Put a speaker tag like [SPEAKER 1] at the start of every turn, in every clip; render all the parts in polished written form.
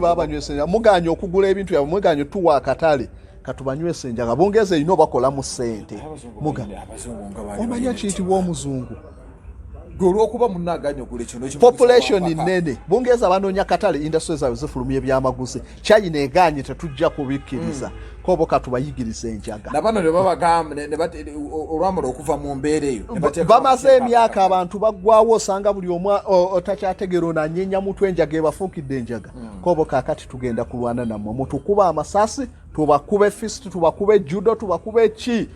[SPEAKER 1] baba nywese enjaga muganye okugula ebintu yabwe muganye tuwa akatale katubanywese enjaga bongeze ino bakola mu sente muganye omanya kintu w'omuzungu
[SPEAKER 2] olwokuba munaganya okule kino
[SPEAKER 1] population nene bongeza banoonya katale industries zaabwe zifulumya ebyamaguzi China eganye tetujja kubikkiriza kobo katubayigiriza enjaga
[SPEAKER 2] nabano ne babagamba olwamala okuva mu mbeera eyo
[SPEAKER 1] bamaze emyaka abantu baggwawo osanga buli omu otakyategera onanyenya mutwe enjaga ebafuukidde enjaga kobo kakati tugenda kulwana nammwe mutukuba amasasi tubakube fist tubakube judo tubakube ki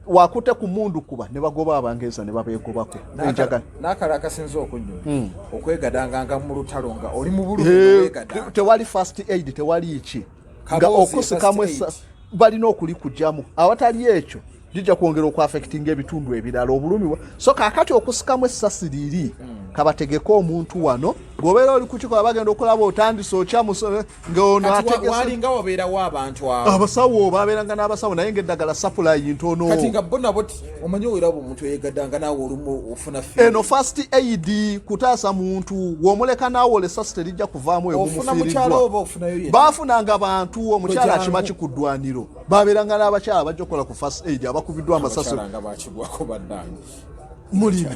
[SPEAKER 1] wakute ku mundu kuba ne bagoba abangeza ne babegobako enjaga
[SPEAKER 2] nakala akasinzo okunyuma okwegadanga mu lutalonga oli mu bulumi
[SPEAKER 1] tewali first aid tewali iki nga okusikamwe balina okulikujjamu awatali ekyo jija kwongera okwaffectinga ebitundu ebirala obulumi so kakati okusikamu essasi liri kabategeka omuntu wano gobeera oli kukikola bagenda okulaba otandise okyamu ng'ono
[SPEAKER 2] walinga wabeerawo abantu abo
[SPEAKER 1] abasawo babeeranga n'abasawo naye ng'eddagala supply ntono
[SPEAKER 2] kati nga bo nabo omanyi oweraba omuntu eyegaddanga naawe olumu ofuna
[SPEAKER 1] eno first aid kutaasa muntu w'omuleka naawe olessasi terijja kuvaamu
[SPEAKER 2] emufiiriddwa
[SPEAKER 1] baafunanga abantu omukyala akima kikuddwaniro babeeranga n'abakyala bajja okukola ku first aid abakubiddwa amasasi mulimi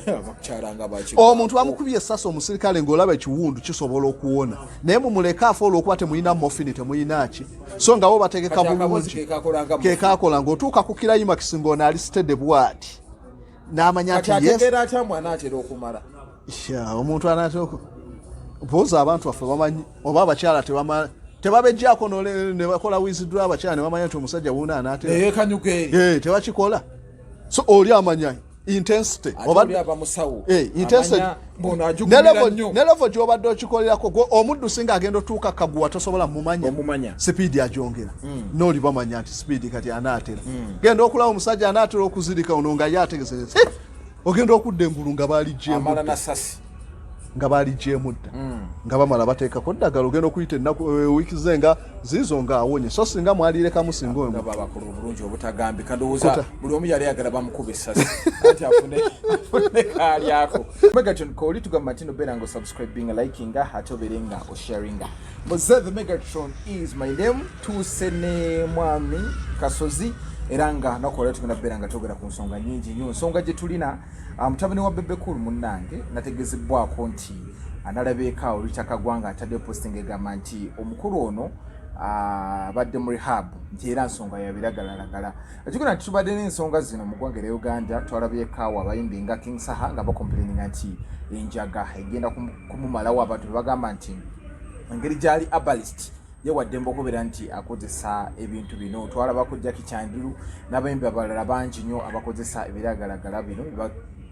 [SPEAKER 1] omuntu bamukubye essasi omusirikale ng'olaba ekiwundu kisobola okuwona naye mumuleke afa olw'okuba temulina morphine temulinaaki so nga bo bategeka bulungi kekakola ng'otuuka ku kirayimakisi ng'ono ali stede bwati n'amanya nti omuntu anaatera mpoza abantu baffe bamanyi oba abakyala tebabejjaako ne bakola wiziddwa abakyala ne bamanya nti omusajja wuuna anaatera tebakikola so oli amanya intensity nelevo gyobadde okikolerako omuddu singa agenda otuuka kaguwa tosobola mumanya sipiidi agyongera n'oli bamanya nti sipiidi kati anaatera genda okulaba omusajja anaatera okuzirika ono nga ye ategese ogenda okudda engulu nga baaligyemudda nga bamala bateekako ddagala ogenda okuyita ennaku wiiki ze nga ziizo nga awonye so singa mwalirekamu singa
[SPEAKER 2] babakulu obulungi obutagambi kadowooza buli omu yali ayagala bamukuba essasi ati afune kaalyako Megatron koli tugamba nti nobeera nga osubscribinga likinga ate obeere nga osharinga Mozee the Megatron is my name tuuse ne mwami Kasozi era nga nakola tugenda beera nga twogera ku nsonga nyingi nnyo nsonga gye tulina mutabani wa Bebecool munnange nategezebwako nti analabeeka olitaka gwanga atadde posting egamba nti omukulu ono badde mu rehab nti era nsonga yabiragalalagala ekikona nti tubadde n'ensonga zino mu ggwanga lya Uganda twalabyekaawo abayimbi nga King Saha nga bakomplaininga nti enjaga egenda kumumalawo abantu bebagamba nti engeri gyali abalist yewaddemba okubeera nti akozesa ebintu bino twalabako Jackie Chandiru n'abayimbi abalala bangi nnyo abakozesa ebiragalagala bino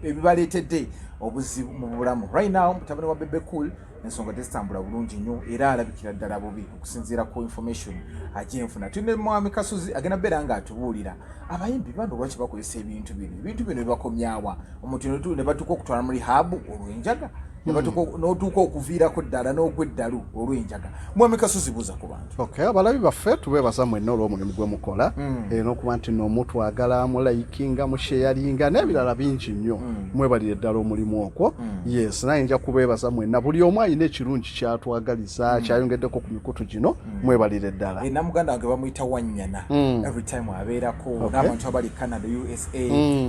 [SPEAKER 2] ebibaleetedde obuzibu mu bulamu right now mutabani wa Bebecool ensonga tezitambula bulungi nnyo era alabikira ddala bubi okusinziira ku information agyenfuna tulina mwami Kasozi agenda beera nga atubuulira abayimbi bano lwaki bakozesa ebintu bino bibakomyawa omuntu ne batuuka okutwala mu rehab olw'enjaga n'otuuka okuviirako ddala n'ogw'eddalu olw'enjaga mwami Kasozi buuza ku bantu
[SPEAKER 1] abalabi baffe tubeebaza mwenna olw'omulimu gwe mukola n'okuba nti n'omutwagala mulayikinga musheyalinga n'ebirala bingi nnyo mwebalire ddala omulimu ogwo yes naye nja kubeebaza mwenna buli omu alina ekirungi kyatwagaliza kyayongeddeko ku mikutu gino mwebalire ddala
[SPEAKER 2] namuganda wange bamuyita Wannyana every time abeerako n'abantu abali Canada USA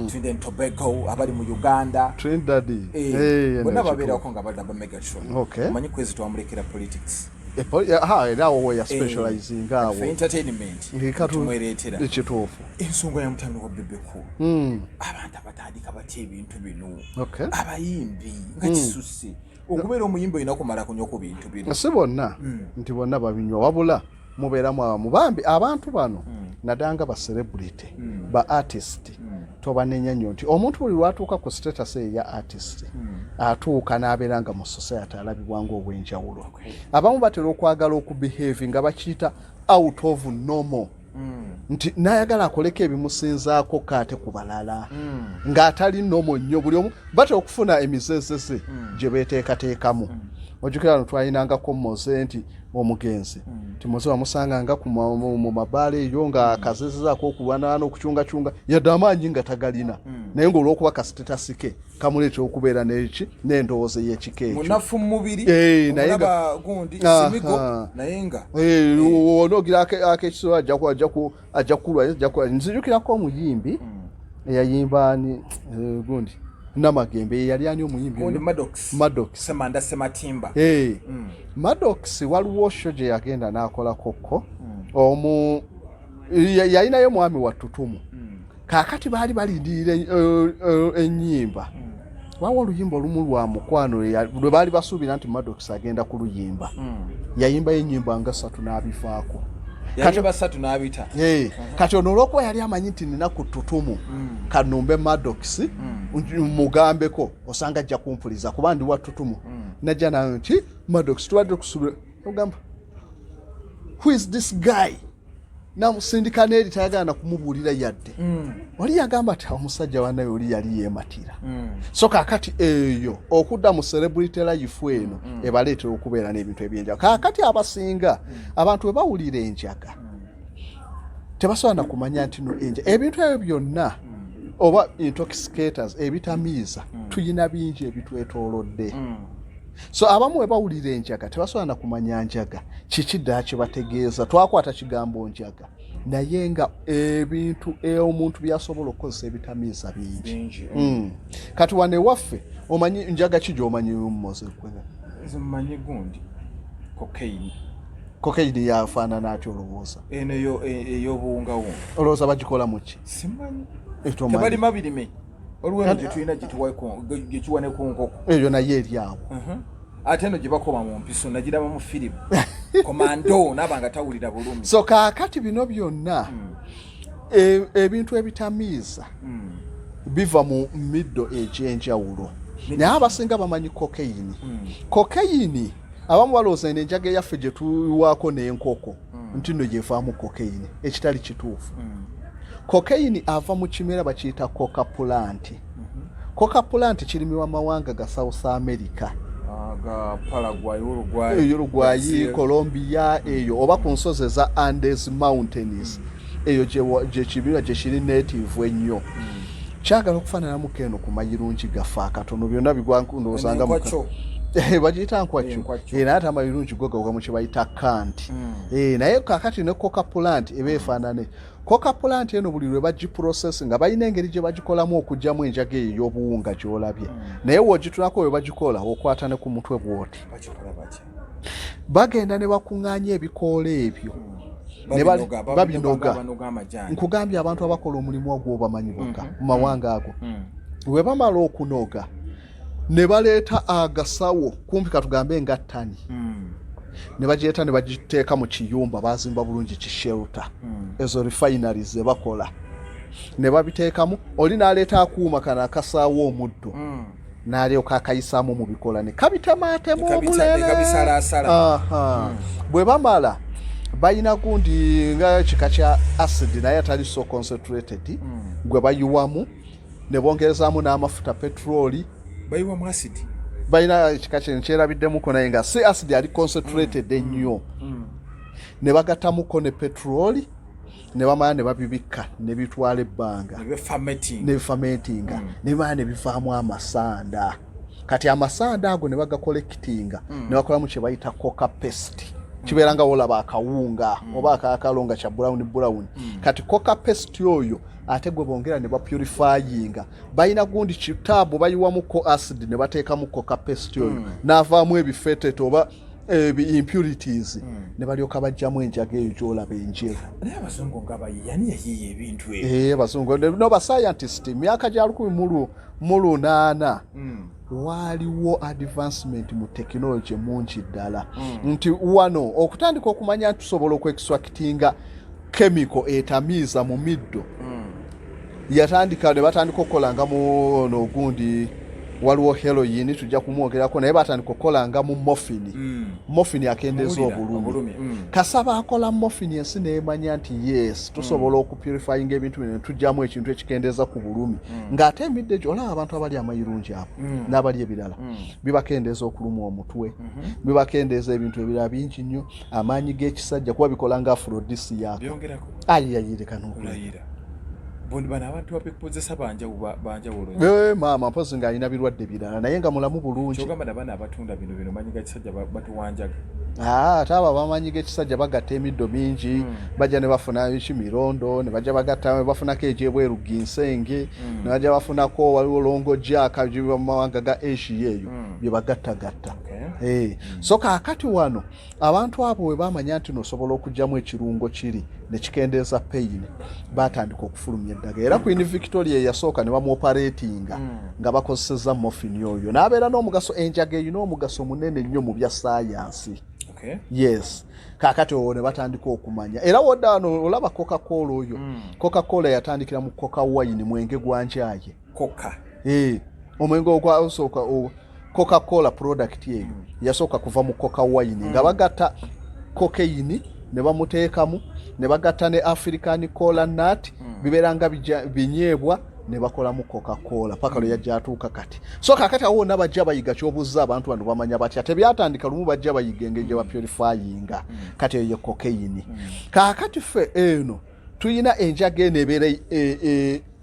[SPEAKER 2] Trinidad and Tobago abali mu Uganda
[SPEAKER 1] Trinidad
[SPEAKER 2] bonna babeerako nga balaba Megatron omanyi kwezi twamulekera politics
[SPEAKER 1] era wowe ya specializing awo
[SPEAKER 2] entertainment tumwereetera
[SPEAKER 1] ekituufu
[SPEAKER 2] ensonga ya mutabani wa Bebecool abantu abatandika batya ebintu bino abayimbi nga kisusse okubeera omuyimbi olina kumala kunywa ku bintu bino
[SPEAKER 1] si bonna nti bonna babinywa wabula mubeeramu abamu bambi abantu bano nadanga ba celebrity ba artist tobanenya nnyo nti omuntu buli lwatuuka ku status eya artist atuuka n'abeera nga mu society alabibwa ng'obwenjawulo abamu batera okwagala okubehave nga bakiyita out of normal nti nayagala akoleko ebimusinzaako kaate ku balala ng'atali normal nnyo buli omu batera okufuna emizezeze gye beeteekateekamu ojukira twayinangako Moze nti omugenzi Moze wamusanganga mu mabale eyo nga akazezezaako okulwana n'okucungacunga yadde amaanyi nga tagalina naye ng'olw'okuba kasitaasi ke kamuleetera okubeera n'endowooza y'ekika ekyo
[SPEAKER 2] munafu mu mubiri omulaba gundi simigo naye nga
[SPEAKER 1] onoogira akekiso ajja kulwa nzijukirako omuyimbi eyayimbaani gundi Namagembe yali ani omuyimbi
[SPEAKER 2] gundi Maddox Semanda Sematimba
[SPEAKER 1] Maddox waliwo show gye yagenda n'akola kokko yalinayo mwami wa ttutumu kaakati baali balindirira ennyimba wawo oluyimba olumu lwa mukwano lwe baali basuubira nti Maddox agenda ku luyimba yayimbayo ennyimba nga 3 n'abifaako kati ono olw'okuba yali amanyi nti nina ku ttutumu kanumbe Maddox mugambeko osanga ajja kumpuliza kuba ndi wa ttutumu najja nayo nti Maddox tubadde kusubira ogamba who is this guy namusindika neeri tayagala na kumubuulira yadde oli yagamba ati omusajja wannaye oli yali yeematira so kaakati eyo okudda mu celebrity life eno ebaleetera okubeera n'ebintu ebyenjaga kaakati abasinga abantu bwe bawulira enjaga tebasobola na kumanya nti no enjaga ebintu ebyo byonna oba intoxicators ebitamiiza tuyina bingi ebitwetoolodde so abamu bwe bawulira enjaga tebasobola na kumanya njaga kiki ddala kye bategeeza twakwata kigambo njaga naye nga ebintu omuntu byasobola okukozesa ebitamiiza bingi kati wane waffe omanyi njaga ki gy'omanyi Moze
[SPEAKER 2] mmanyi gundi
[SPEAKER 1] cocaine yafaanana atyo olowooza
[SPEAKER 2] eno ey'obuwungawunga
[SPEAKER 1] olowooza bagikola mu ki
[SPEAKER 2] simanyi tebalima birime olw'eno gye tulina gye kiwane ku nkoko
[SPEAKER 1] eyo naye eri awo
[SPEAKER 2] ate eno gye bakoma mu mpiso nagiraba mu firimu komando naaba nga tawulira bulumi
[SPEAKER 1] so kaakati bino byonna ebintu ebitamiiza biva mu middo egy'enjawulo naye abasinga bamanyi kokeyini abamu balowooza eno enjaga eyaffe gye tuwaako n'enkoko nti nno gyevaamu kokeyini ekitali kituufu kokeyini ava mu kimera bakiyita coca plant coca plant kirimibwa mawanga ga South America Uruguay, Colombia eyo oba ku nsozi eza Andes Mountains eyo gye kibira gye kiri native ennyo kyagala okufaananamu keno ku mayirungi gafa akatono byonna bigwankundowozanga bagiyita nkwacyo naye ate amayirungi go gawuga mu kye bayita kanti naye kakati ne coca plant eba efaanane coca plant eno buli lwe bagiprocess nga balina engeri gye bagikolamu okugyamu enjaga eyo ey'obuwunga gy'olabye naye wogitunako we bagikola okwata ne ku mutwe bwoti bagenda ne bakuŋŋaanya ebikoola ebyo babinoga nkugambye abantu abakola omulimu ogwo bamanyi bokka mu mawanga ago we bamala okunoga ne baleeta agasawo kumpi katugambe nga ttani ne bagireeta ne bagiteeka mu kiyumba bazimba bulungi kishelter ezo refineries ze bakola ne babiteekamu oli n'aleeta akuuma kana akasaawo omuddo n'alyoka akayisaamu mu bikola ne kabitemaatemu obulere bwe bamala bayina gundi nga kika kya acid naye atali so concentrated gwe bayiwamu ne bongerezaamu n'amafuta petroli
[SPEAKER 2] bayiwamu acid
[SPEAKER 1] bayina ekika kyerabiddemuko naye nga si acid ali concentrated ennyo ne bagattamuko ne petroli ne bamala ne babibikka ne bitwala ebbanga ne fermentinga ne bamala ne bivaamu amasanda kati amasanda ago ne bagakolekitinga ne bakolamu kye bayita coca paste kibeera nga wolaba akawunga oba akakalonga kya brown kati coca paste oyo ate gwe bongera ne bapurifyinga bayina gundi kitaabu bayiwamuko acid ne bateekamu coca paste oyo n'avaamu ebifetete oba impurities ne balyoka bajjamu enjaga eyo gy'olaba enjeru
[SPEAKER 2] naye abazungu nga bayiyani yayiye ebintu ebyo
[SPEAKER 1] abazungu no bascientist myaka gya 1800 waliwo advancement mu technology mungi ddala nti wano okutandika okumanya nti tusobola okwextractinga chemical etamiiza mu middo yatandika ne batandika okukolanga mu no gundi waliwo heroin tujja kumwogerako naye batandika okukolanga mu morphine akendeeza obulumi kasaba akola morphine ensi neemanya nti yes tusobola okupurifyinga ebintu bino tujjamu ekintu ekikendeeza ku bulumi ng'ate emidde gyo olaba abantu abali amayirungi abo n'abali ebirala bibakendeeza okuluma omutwe bibakendeeza ebintu ebirala bingi nnyo amaanyi g'ekisajja kuba bikola nga aphrodisiac ayiyayireka n'okulayira
[SPEAKER 2] bondi bana abantu bapekozesa banja
[SPEAKER 1] maama mpozi ng'alina birwadde birala naye nga mulamu bulungi
[SPEAKER 2] kyogamba nabana abatunda bino manyi gakisajja batuwanjaga
[SPEAKER 1] ate abo abamanyi g'ekisajja bagatta emiddo mingi bajja ne bafuna ekimirondo ne bajja bagatta bafunako egyebweru ginsenge ne bajja bafunako waliwo longojjaaka mu mawanga ga Asia eyo bye bagattagatta so kaakati wano abantu abo we bamanya nti nosobola okugyamu ekirungo kiri ne kikendeeza pain batandika okufulumya eddaga era Queen Victoria yasooka ne bamuoperatinga nga bakozesezza morphine oyo n'abeera n'omugaso enjaga erina omugaso munene nnyo mu bya saayansi yes kaakati olwo ne batandika okumanya era wodda wano olaba Coca-Cola oyo Coca-Cola yatandikira mu coca wine mwenge gwa njaaye omwenge ogwasooka Coca-Cola product eyo yasooka kuva mu coca wine nga bagatta cocaine ne bamuteekamu ne bagatta ne African cola nut bibeeranga binyeebwa ne bakolamu Coca-Cola paka lwe yajja atuuka kati so kakati awo nabajja bayiga kyobuzza abantu bano bamanya batya tebyatandika lumu bajja bayiga engeri gye bapurifyinga kati eyo cocaine kakati ffe eno tuyina enjaga eno ebeera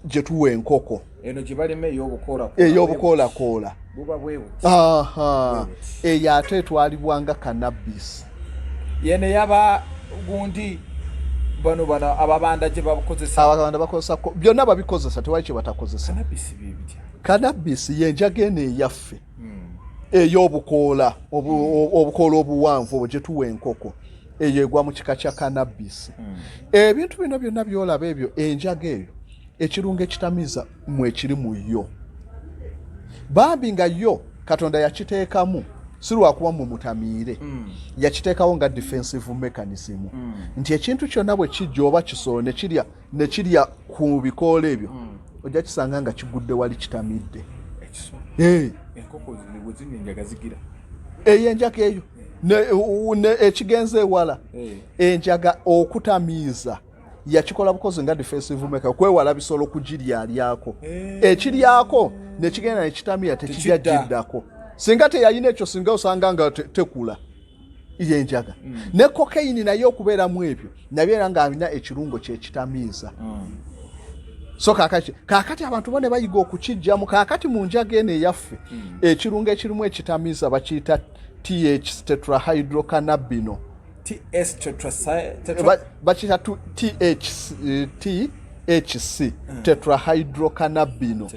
[SPEAKER 1] gye tuwa enkoko
[SPEAKER 2] eno gye balema
[SPEAKER 1] ey'obukoolakoola eyo ate etwalibwanga cannabis
[SPEAKER 2] yene yaba gundi bano ababanda gye
[SPEAKER 1] bakozesa byonna babikozesa tewali kye batakozesa cannabis yenjaga eno eyaffe ey'obukoola obukoola obuwanvu obwo gye tuwa enkoko eyo egwa mu kika kya cannabis ebintu bino byonna byolaba ebyo enjaga eyo ekirungo ekitamiza mu ekiri mu yo Bambi nga yo Katonda yakiteekamu si lwakuba mu mutamiire yakiteekawo nga defensive mechanism nti ekintu kyonna bwe kijja oba kisolo ne kirya ku bikoola ebyo ojja kisanga nga kigudde wali kitamidde eyo enjaga eyo ekigenza ewala enjaga okutamiiza yakikola bukozi nga defensive mechanism kwewala bisolo kugiryako ekiryako ne kigenda ne kitamiya tekijja jiddako singa teyayina ekyo singa osanga nga tekula yenjaga ne cocaine nayo okubeeramu ebyo nabyera nga alina ekirungo kyekitamiiza so kakati abantu bone bayiga okukijjamu kakati mu njaga eno eyaffe ekirungo ekirimu ekitamiiza bakiyita TH tetrahydrocannabinol bakiyita THC tetrahydrocannabinol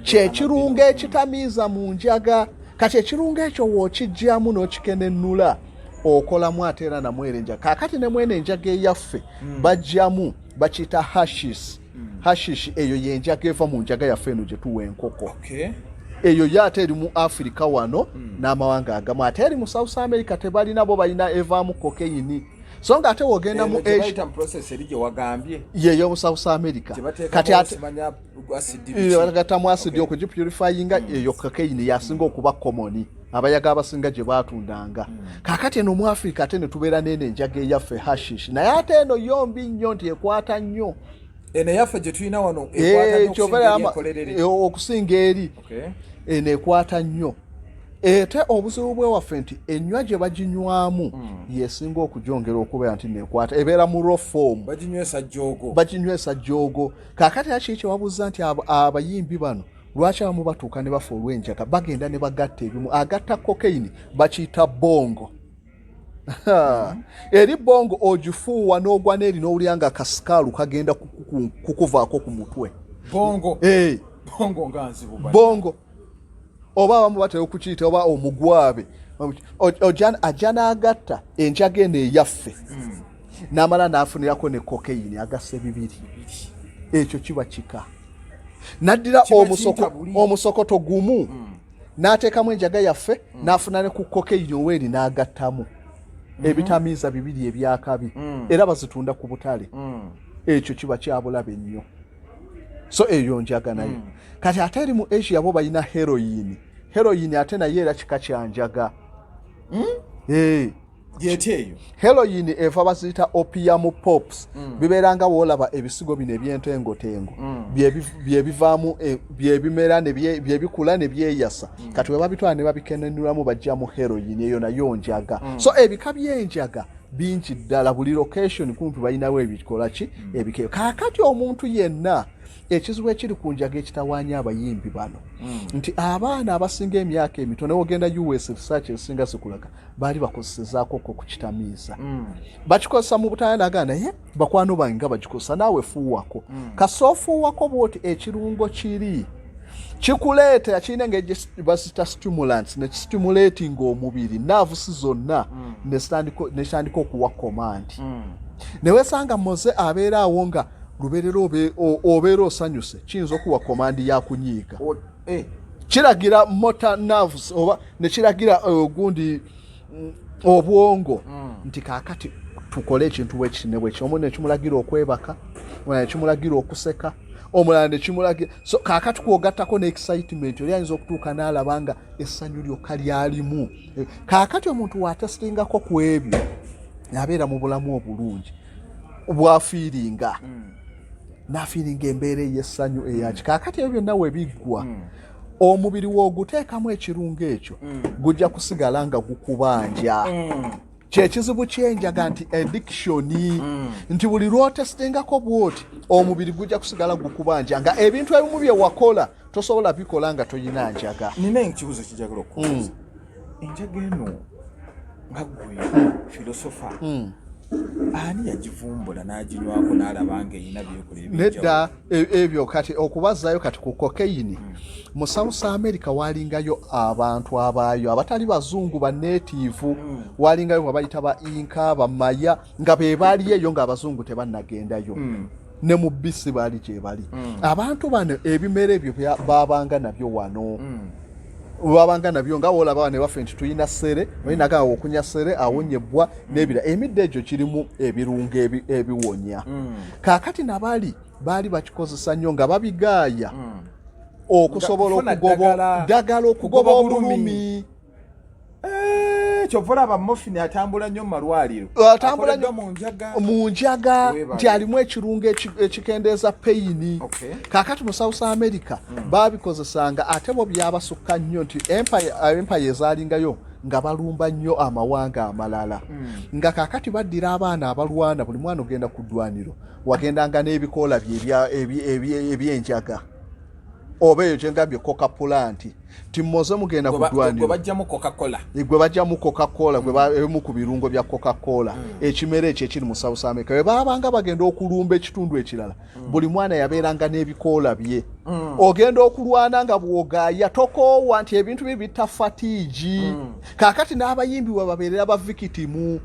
[SPEAKER 1] kyekirungo ekitamiiza mu njaga kati ekirungo ekyo wookijjamu n'okikenennula okolamu ate era namwera enjaga kakati ne mwene enjaga eyaffe bajjamu bakiyita hashish eyo yenjaga eva mu njaga yaffe eno gye tuwa enkoko eyo yate eri mu Africa wano n'amawanga agamu ate eri mu South America tebalina bo balina evaamu cocaine so nga ate wogenda mu Asia
[SPEAKER 2] process eri gye wagambye
[SPEAKER 1] yeyo mu South America kati ate bagatamu acid okugipurifyinga eyo cocaine yasinga okuba common abayaga abasinga gye batundanga kakati eno mu Africa ate ne tubeera nene enjaga eyaffe hashish naye ate eno yombi nnyo nti ekwata nnyo
[SPEAKER 2] eno yaffe gye tulina wano ekwata
[SPEAKER 1] okusinga eri eno ekwata nnyo ate obuzibu bwewaffe nti ennywa gye baginywamu yesinga okugyongera okubeera nti nekwata ebeera mu raw form baginywesa jjoogo kakati akiki wabuuza nti abayimbi bano lwaki abamu batuuka ne bafa olw'enjaga bagenda ne bagatta ebimu agatta cocaine bakiyita bongo eri bongo ogifuuwa n'ogwa n'eri n'owulira nga akasikaalu kagenda kukuvaako ku mutwe bongo oba abamu batera okukiyita oba omugwabe ajja n'agatta enjaga eno eyaffe n'amala n'afunirako ne cocaine agasse bibiri ekyo kiba kika naddira omusokoto gumu n'ateekamu enjaga yaffe n'afuna ne ku cocaine oweeri n'agattamu ebitamiiza bibiri ebyakabi era bazitunda ku butale ekyo kiba kyabulabe nnyo so eyo njaga nayo kati ate eri mu Asia bo balina heroin ate naye era kika kya njaga
[SPEAKER 2] yeteyo
[SPEAKER 1] heroin eva bazita opium pops biberanga wolaba ebisigo bino ebyentengo byebivaamu byebimera ne byebikula ne byeyasa kati we babitwala ne babikenenulamu bajja mu heroin eyo nayo njaga so ebika byenjaga bingi ddala buli location kumpi balinawo ebikola ki ebikeyo kakati omuntu yenna ekizibu ekiri ku njaga ekitawaanya abayimbi bano nti abaana abasinga emyaka emitono ogenda US research esinga zikulaga baali bakozesaako ko kukitamiiza bakikozesa mu butayanagana naye bakwano bange nga bagikozesa naawe fuuwako kasoofuuwako bwoti ekirungo kiri kikuleeta yakirina ng'ebasita stimulants ne stimulating omubiri naavusi zonna netandika okuwa command ne weesanga moze abeera awo nga luberero obeera osanyuse kiyinza okuwa komandi ya kunyiiga kiragira motor nerves oba ne kiragira ogundi obwongo nti kaakati tukole ekintu bwekitine bweki omuntu nekimulagira okwebaka omulala nekimulagira okuseka omulala nekimulagira so kaakati kwogattako ne excitement oli ayinza okutuuka n'alaba nga essanyu lyokka lyalimu kaakati omuntu watestingako ku ebyo abeera mu bulamu obulungi bwafiiringa nafiiringa embeera ey'essanyu eyaki kaakati ebyo byonna we biggwa omubiri w'oguteekamu ekirungo ekyo gujja kusigala nga gukubanja kyekizibu kyenjaga nti addiction nti buli lwotestingako bwoti omubiri gujja kusigala gukubanja nga ebintu ebimu bye wakola tosobola bikola nga toyina njaga
[SPEAKER 2] nina ekibuzo kijagala okubuuza enjaga eno nga gwe filosofa ani yagivumbula n'aginywako n'alaba nga erina
[SPEAKER 1] nedda ebyo kati okubazaayo kati ku cocaine mu South America walingayo abantu abaayo abatali bazungu ba native walingayo nga bayita ba Inca bamaya nga be baali eyo ng'abazungu tebannagendayo ne mu bisi baali gye bali abantu bano ebimera ebyo baabanga nabyo wano babanga nabyo nga wolaba ne bafe nti tuyina sere oyinaga okunya sere awonyebwa n'ebira emidde egyo kirimu ebirungo ebiwonya kaakati nabali baali bakikozesa nnyo nga babigaaya okusobola okugoba ddagala okugoba obulumi
[SPEAKER 2] kyovula abamofini atambula nnyo mu malwaliro
[SPEAKER 1] atambula nnyo mu njaga nti alimu ekirungo ekikendeeza peyini kaakati mu South America baabikozesanga ate bo byabasukka nnyo nti empire ezaalingayo nga balumba nnyo amawanga amalala nga kaakati baddira abaana abalwana buli mwana ogenda ku ddwaniro wagendanga n'ebikoola ebyenjaga oba eyo kyengambye coca plant timoze mugenda ku ddwaniro gwe bajjamu coca-cola ebimu ku birungo bya coca-cola ekimera ekyo ekiri mu South America bwe baabanga bagenda okulumba ekitundu ekirala buli mwana yabeeranga n'ebikoola bye ogenda okulwana nga bw'ogaaya tokoowa nti ebintu bye bita fatiigi kaakati n'abayimbi we babeerera ba victimu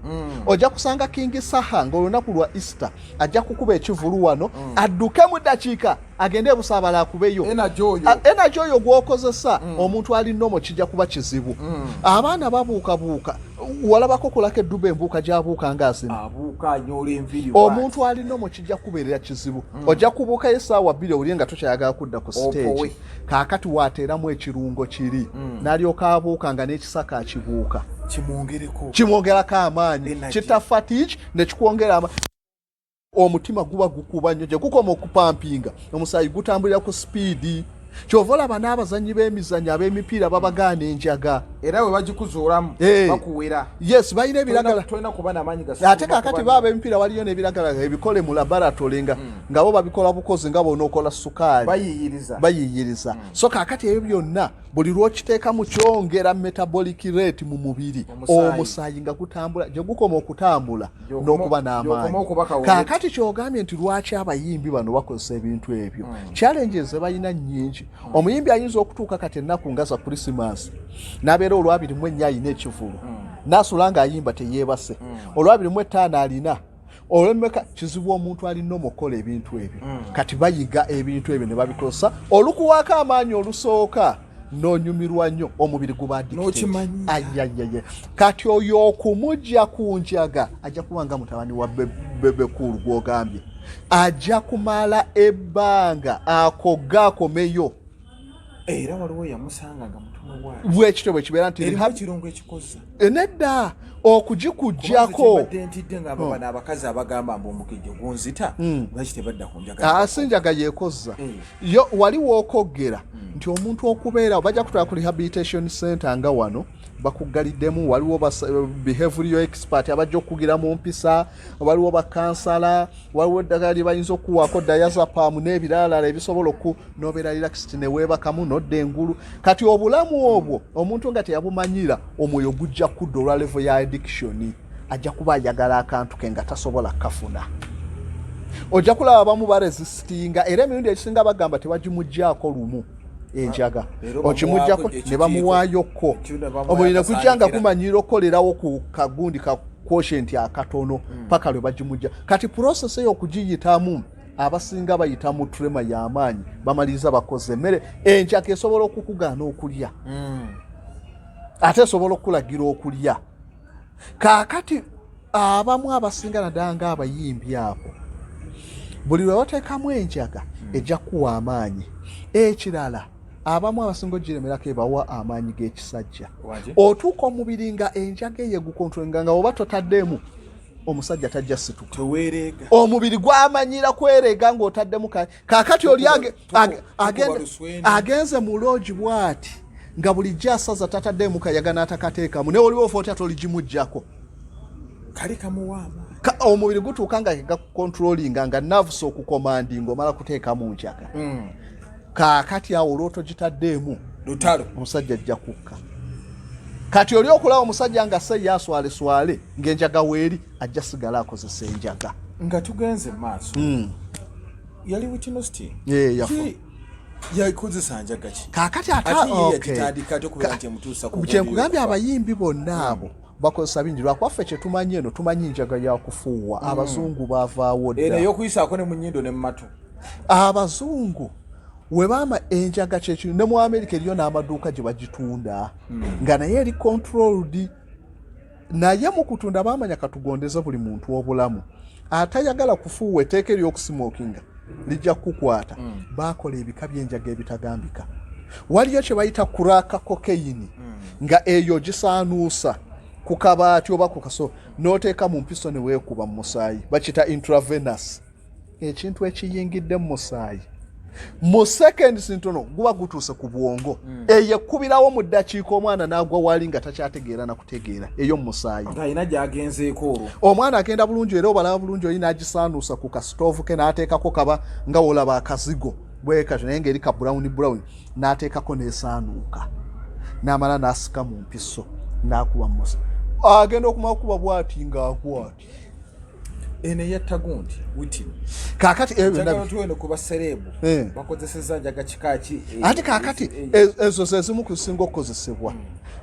[SPEAKER 1] ojja kusanga King Saha ng'olunaku lwa Easter ajja kukuba ekivulu wano adduke mu ddakiika agende busaabala akubeyo enaji oyo gw'okozesa omuntu ali nnomo kijja kuba kizibu abaana babuukabuuka walabako kulako edduba embuuka gy'abuuka ng'azina omuntu ali nnomo kijja kubeerera kizibu ojja kubuukayo essaawa 2 owulire nga tokyayagala kudda ku stage kaakati waateeramu ekirungo kiri n'alyoka abuuka nga n'ekisaka akibuuka kimwongerako amaanyi kitafatiiki ne kikwongera omutima guba gukuba nnyo gye gukoma okupampinga omusaayi gutambulira ku sipiidi kyova olaba n'abazannyi b'emizannyo ab'emipiira babagaana enjaga
[SPEAKER 2] era we bagikuzuulamu bakuwera
[SPEAKER 1] yes balina ebiragala ate kaakati baaba emipiira waliyo n'ebiragala ebikole mu laboratory nga bo babikola bukozi nga bonookola sukaali bayiyiriza so kaakati ebyo byonna buli lw'okiteekamu kyongera metabolic rate mu mubiri omusaayi nga gutambula gye gukoma okutambula n'okuba n'amaanyi kaakati kyogambye nti lwaki abayimbi bano bakozesa ebintu ebyo challenges balina nnyingi omuyimbi ayinza okutuuka kati ennaku nga za Christmas n'abeera olwabiri mu ennya alina ekivulu n'asula ng'ayimba teyeebase olwabiri mu ettaano alina olw'emmeka kizibu omuntu alina omukola ebintu ebyo kati bayiga ebintu ebyo ne babikozesa olukuwaako amaanyi olusooka n'onyumirwa nnyo omubiri guba
[SPEAKER 2] n'okimanyi
[SPEAKER 1] ayayaya kati oyo okumujja ku Njaga ajja kubanga mutabani wa Bebecool gw'ogambye ajja kumala ebbanga akomeyo
[SPEAKER 2] era waliwo yamusanga nga mutono wayo
[SPEAKER 1] bwekityo bwe kibeera nti
[SPEAKER 2] kirongo ekikoza
[SPEAKER 1] nedda okugikujjako
[SPEAKER 2] ntidde nga bano abakazi abagamba mbu omukejjo gunzita lwaki tebadda ku Njaga
[SPEAKER 1] si Njaga yeekozza yo waliwo okogera nti omuntu okubeera bajja kutwala ku rehabilitation center nga wano bakugaliddemu waliwo behavioral expert abajja okugira mu mpisa waliwo bakansala waliwo eddagala lye bayinza okuwaako diazepam n'ebirala ebisobola nobeera relaxed ne weebakamu nodda engulu kati obulamu obwo omuntu nga teyabumanyira omwoyo gujja kudda olwa level ya addiction ajja kuba ayagala akantu ke nga tasobola kafuna ojja kulaba bamu baresistinga era emirundi ekisinga bagamba tebagimuggyako lumu Enjaga okimujjako ne bamuwaayokko omulina kujjanga kumanyira okolerawo ku kagundi ka quotient akatono paka lwe bagimujja kati process eyo okugiyitamu abasinga bayita mu trema y'amaanyi bamaliriza bakoze emmere Enjaga esobola okukugaana okulya ate esobola okulagira okulya kaakati abamu abasinga naddala ng'abayimbi abo buli lwe bateekamu Enjaga ejja kuwa amaanyi ekirala abamu abasinga ogiremerako ebawa amaanyi g'ekisajja otuuka omubiri nga Enjaga eyegukontrolinga nga oba totaddemu omusajja tajja situka omubiri gwamanyira kwerega ng'otaddemu kaakati oli agenze mu loogi bw'ati nga bulijjo asaza tataddemu kayaga n'atakateekamu naye oliwo ofa otya toligimuggyako
[SPEAKER 2] kali kamuwaama
[SPEAKER 1] omubiri gutuuka nga gakukontrolinga nga nerves okukomandinga omala kuteekamu Njaga kaakati awo olw'otogitaddeemu
[SPEAKER 2] lutalo
[SPEAKER 1] omusajja ajja kukka kati oli okulaba omusajja nga se yaswale ng'Enjaga weeri ajja sigala akozesa Enjaga
[SPEAKER 2] nga tugenze maaso yali witinosti
[SPEAKER 1] yafa
[SPEAKER 2] yakozesa Njaga ki
[SPEAKER 1] kaakati kyenkugambye abayimbi bonna abo bakozesa bingi lwakwaffe kyetumanyi eno tumanyi Enjaga yakufuuwa abazungu baavaawo dda
[SPEAKER 2] eno ey'okuyisaako ne mu nnyindo ne mu matu
[SPEAKER 1] abazungu webama Enjaga kyekino ne mu Amerika eriyo n'amaduuka gye bagitunda nga naye eri controlled naye mu kutunda baamanya katugondeza buli muntu obulamu atayagala kufuuwa etteeka ery'okusimokinga lijja kukukwata baakola ebika by'Enjaga ebitagambika waliyo kye bayita kuraaka kokeyini nga eyo gisaanuusa ku kabaati oba ku kaso n'oteeka mu mpiso ne weekuba mu musaayi bakita intravenous ekintu ekiyingidde mu musaayi mu seconds ntono guba gutuuse ku bwongo eyekubirawo mu ddakiika omwana n'agwa wali nga takyategeera na kutegeera eyo mu musaayi
[SPEAKER 2] ng'ayina gy'agenzeeko olwo
[SPEAKER 1] omwana agenda bulungi era obalaba bulungi oyi n'agisaanuusa ku kasitoovu ke n'ateekako kaba nga wolaba akazigo bwekati naye ng'eri ka brown n'ateekako n'esaanuuka n'amala n'asika mu mpiso n'akuba mu musaayi agenda okumala okuba bw'ati ng'akwati
[SPEAKER 2] ene yattagundi witini
[SPEAKER 1] kaakati
[SPEAKER 2] ebyo tuweno kuba serebu bakozeseza Njaga kikaki
[SPEAKER 1] ate kaakati ezo ze zimu kusinga okukozesebwa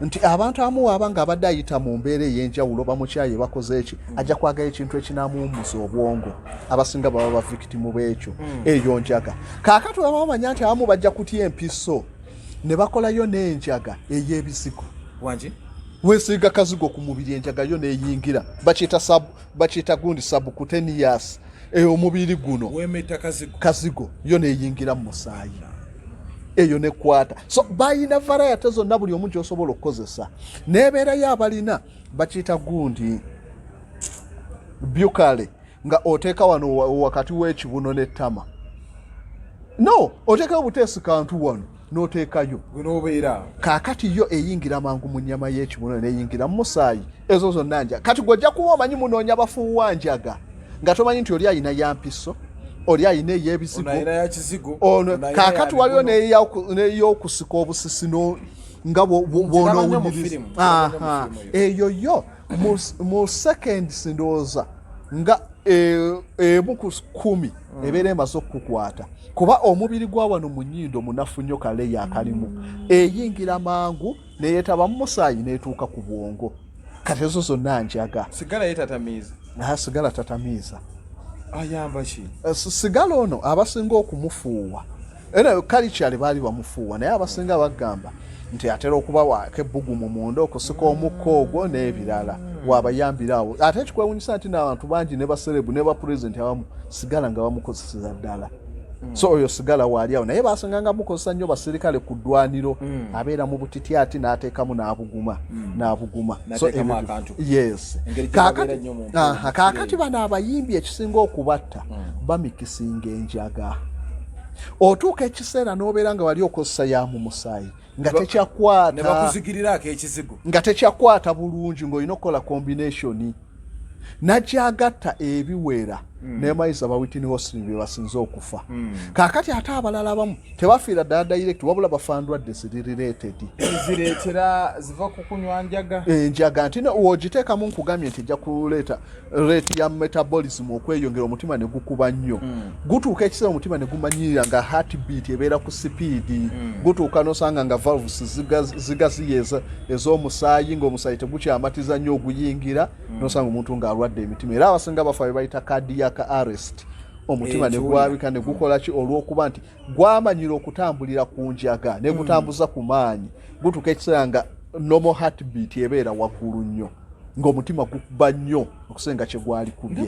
[SPEAKER 1] nti abantu amu abanga abadde ayita mu mbeera ey'enjawulo bamukyaye bakoze eki ajja kwagala ekintu ekinamuwummuza obwongo abasinga baba bavictimu b'ekyo eyo Njaga kaakati bamanya nti abamu bajja kutya empiso ne bakolayo n'Enjaga ey'ebizigo
[SPEAKER 2] wangi
[SPEAKER 1] weesiiga kazigo ku mubiri Enjaga yo neeyingira bakiyita gundi subcutaneous omubiri guno
[SPEAKER 2] weemeta
[SPEAKER 1] kazigo yo neeyingira mu musaayi eyo nekwata so bayina varayate zonna buli omu gy'osobola okukozesa n'ebeerayo abalina bakiyita gundi bukale nga oteeka wano wakati w'ekibuno n'ettama no oteekayo buteesi kantu wano n'oteekayo
[SPEAKER 2] gunobeera
[SPEAKER 1] kaakati yo eyingira mangu mu nnyama y'ekibuno n'eyingira mu musaayi ezo zonna Njaga kati gw'ojja kuba omanyi munoonya bafuuwa Njaga nga tomanyi nti oli ayina ya mpiso oli ayina ey'ebizigo ono kaakati waliyo n'ey'okusika obusisi nga bw'onoowunyiriza eyo yo mu seconds ndowooza nga emu ku 10 ebeera emaze okukukwata kuba omubiri gwa wano mu nnyindo munafu nnyo kale yakalimu eyingira mangu neyeetaba mu musaayi n'etuuka ku bwongo kati ezo zonna Njaga sigala tatamiiza
[SPEAKER 2] ayamba ki
[SPEAKER 1] sigala ono abasinga okumufuuwa era kalikyali baali bamufuuwa naye abasinga bagamba nti atera okuba waako ebbugumu munda okusika omukka ogwo n'ebirala waabayambirawo ate ekikwewunyisa nti n'abantu bangi ne baserebu ne bapulezidenti abamu sigala nga bamukozeseza ddala so oyo sigala waali awo naye basanganga mukozesa nnyo basirikale ku ddwaniro abeera mu butityati n'ateekamu n'abuguma so yes kaakati bano abayimbi ekisinga okubatta bamikisinga enjaga otuuka ekiseera n'obeera nga wali okozesa ya mu musaayi nga tekyakwata bulungi ng'olina okukola combination najagatta ebiwera nemayiza bawitini hosini bye basinze okufa kaakati ate abalala abamu tebafiira ddala direct wabula bafandwadde
[SPEAKER 2] zireetera ziva ku kunywa njaga
[SPEAKER 1] enjaga nti wogiteekamu nkugambye nti ejja kuleeta rate ya metabolism okweyongera omutima ne gukuba nnyo gutuuka ekiseera omutima ne gumanyirira nga heartbeat ebeera ku sipiidi gutuuka nosanga nga valves zigaziya ez'omusaayi ng'omusaayi tegukyamatiza nnyo oguyingira nosanga omuntu ng'alwadde emitima era abasinga bafa bye bayita cardiac arrest omutima ne gwabika ne gukola ki olw'okuba nti gwamanyira okutambulira ku njaga ne gutambuza ku maanyi gutuuka ekiseera nga normal heartbeat ebeera waggulu nnyo ng'omutima gukuba nnyo okusenga kye gwali kubye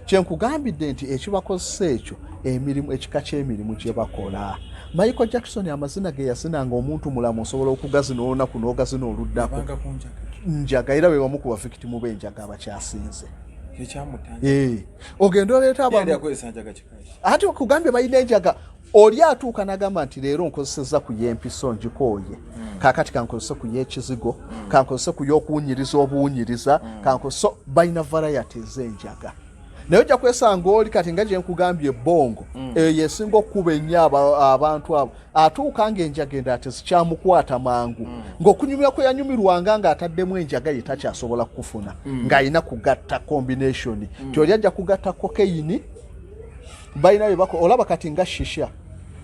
[SPEAKER 1] kyenkugambidde nti ekibakozesa ekyo emirimu ekika ky'emirimu gye bakola Michael Jackson amazina ge yasinanga omuntu mulamu osobola okugazina olunaku n'ogazina oluddako njaga era bebamu ku bavictimu b'enjaga abakyasinze ogenda oleeta ate okugambye balina enjaga oli atuuka n'agamba nti leero nkozeseza ku y'empiso ngikooye kaakati kankozese ku y'ekizigo kankozese ku y'okuwunyiriza obuwunyiriza kankozese balina varieties z'enjaga naye ojja kwesanga oli kati nga gye nkugambye ebbongo yesinga okuba ennyo abantu abo atuuka ng'enjaga endala tezikyamukwata mangu ng'okunyumira kwe yanyumirwanga ng'ataddemu enjaga ye takyasobola kufuna ng'alina kugatta combination ti oli ajja kugatta kokeyini balina bye bakola olaba kati nga shisha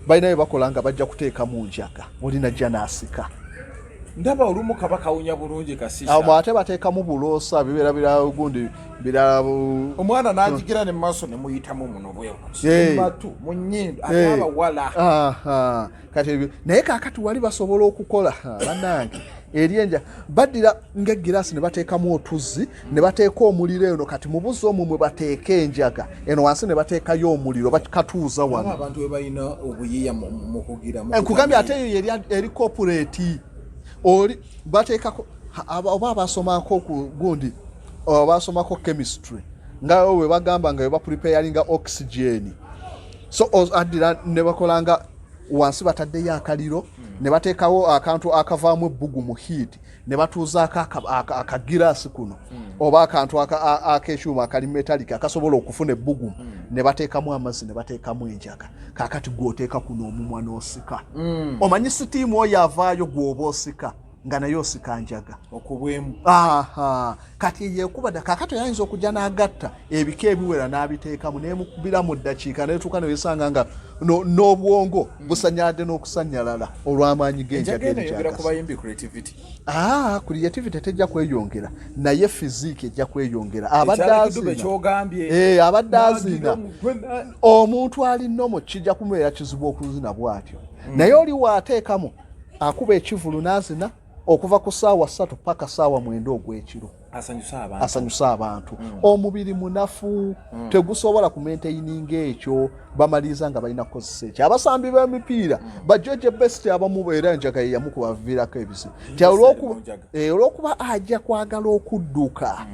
[SPEAKER 1] balina bye bakola nga bajja kuteekamu njaga oli najja n'asika
[SPEAKER 2] ndaba olumu kaba kawunya bulungi kasisa
[SPEAKER 1] ate bateekamu buloosa bibeera birala gundi birala
[SPEAKER 2] omwana n'ajigira ne maaso ne muyitamu muno bwematu mu nnyindo ate abawala
[SPEAKER 1] kati naye kaakati wali basobola okukola bannange eri enja baddira ng'egiraasi ne bateekamu otuzzi ne bateeka omuliro eno kati mu buzzi omwo mwe bateeka enjaga eno wansi ne bateekayo omuliro bakatuuza wano
[SPEAKER 2] abantu we balina obuyiiya mu kugira
[SPEAKER 1] nkugambye ate eyo eri corporate oli bateekako oba basomako ku gundi basomako chemistry nga we bagamba nga bapreparinga oxygen so addira ne bakolanga wansi bataddeyo akaliro ne bateekawo akantu akavaamu ebbugu mu heat ne batuuzaako akagiraasi kuno oba akantu akekyuma akali metallic akasobola okufuna ebbugumu ne bateekamu amazzi ne bateekamu enjaga kaakati gw'oteeka kuno omumwa n'osika omanyi sitiimu oyo avaayo gw'oba osika nga naye osika njaga
[SPEAKER 2] okubwemu
[SPEAKER 1] kati yekubada kaakati oyinza okujja n'agatta ebika ebiwera n'abiteekamu n'emukubira mu ddakiika netuuka newesanga nga n'obwongo busanyaladde n'okusanyalala olw'amaanyi g'enjaga creativity tejja kweyongera naye physique ejja kweyongera abadde azina omuntu alinomo kijja kumubeera kizibu okuzina bw'atyo naye oli waateekamu akuba ekivulu n'azina okuva ku ssaawa 3 paka ssaawa 9 ogw'ekiro asanyusa abantu omubiri munafu tegusobola kumaintaininga ekyo bamaliza nga balina kukozesa ekyo abasambi b'emipiira bajoje best abamu era enjaga ye yamu kubaviirako ebizibu olw'okuba ajja kwagala okudduka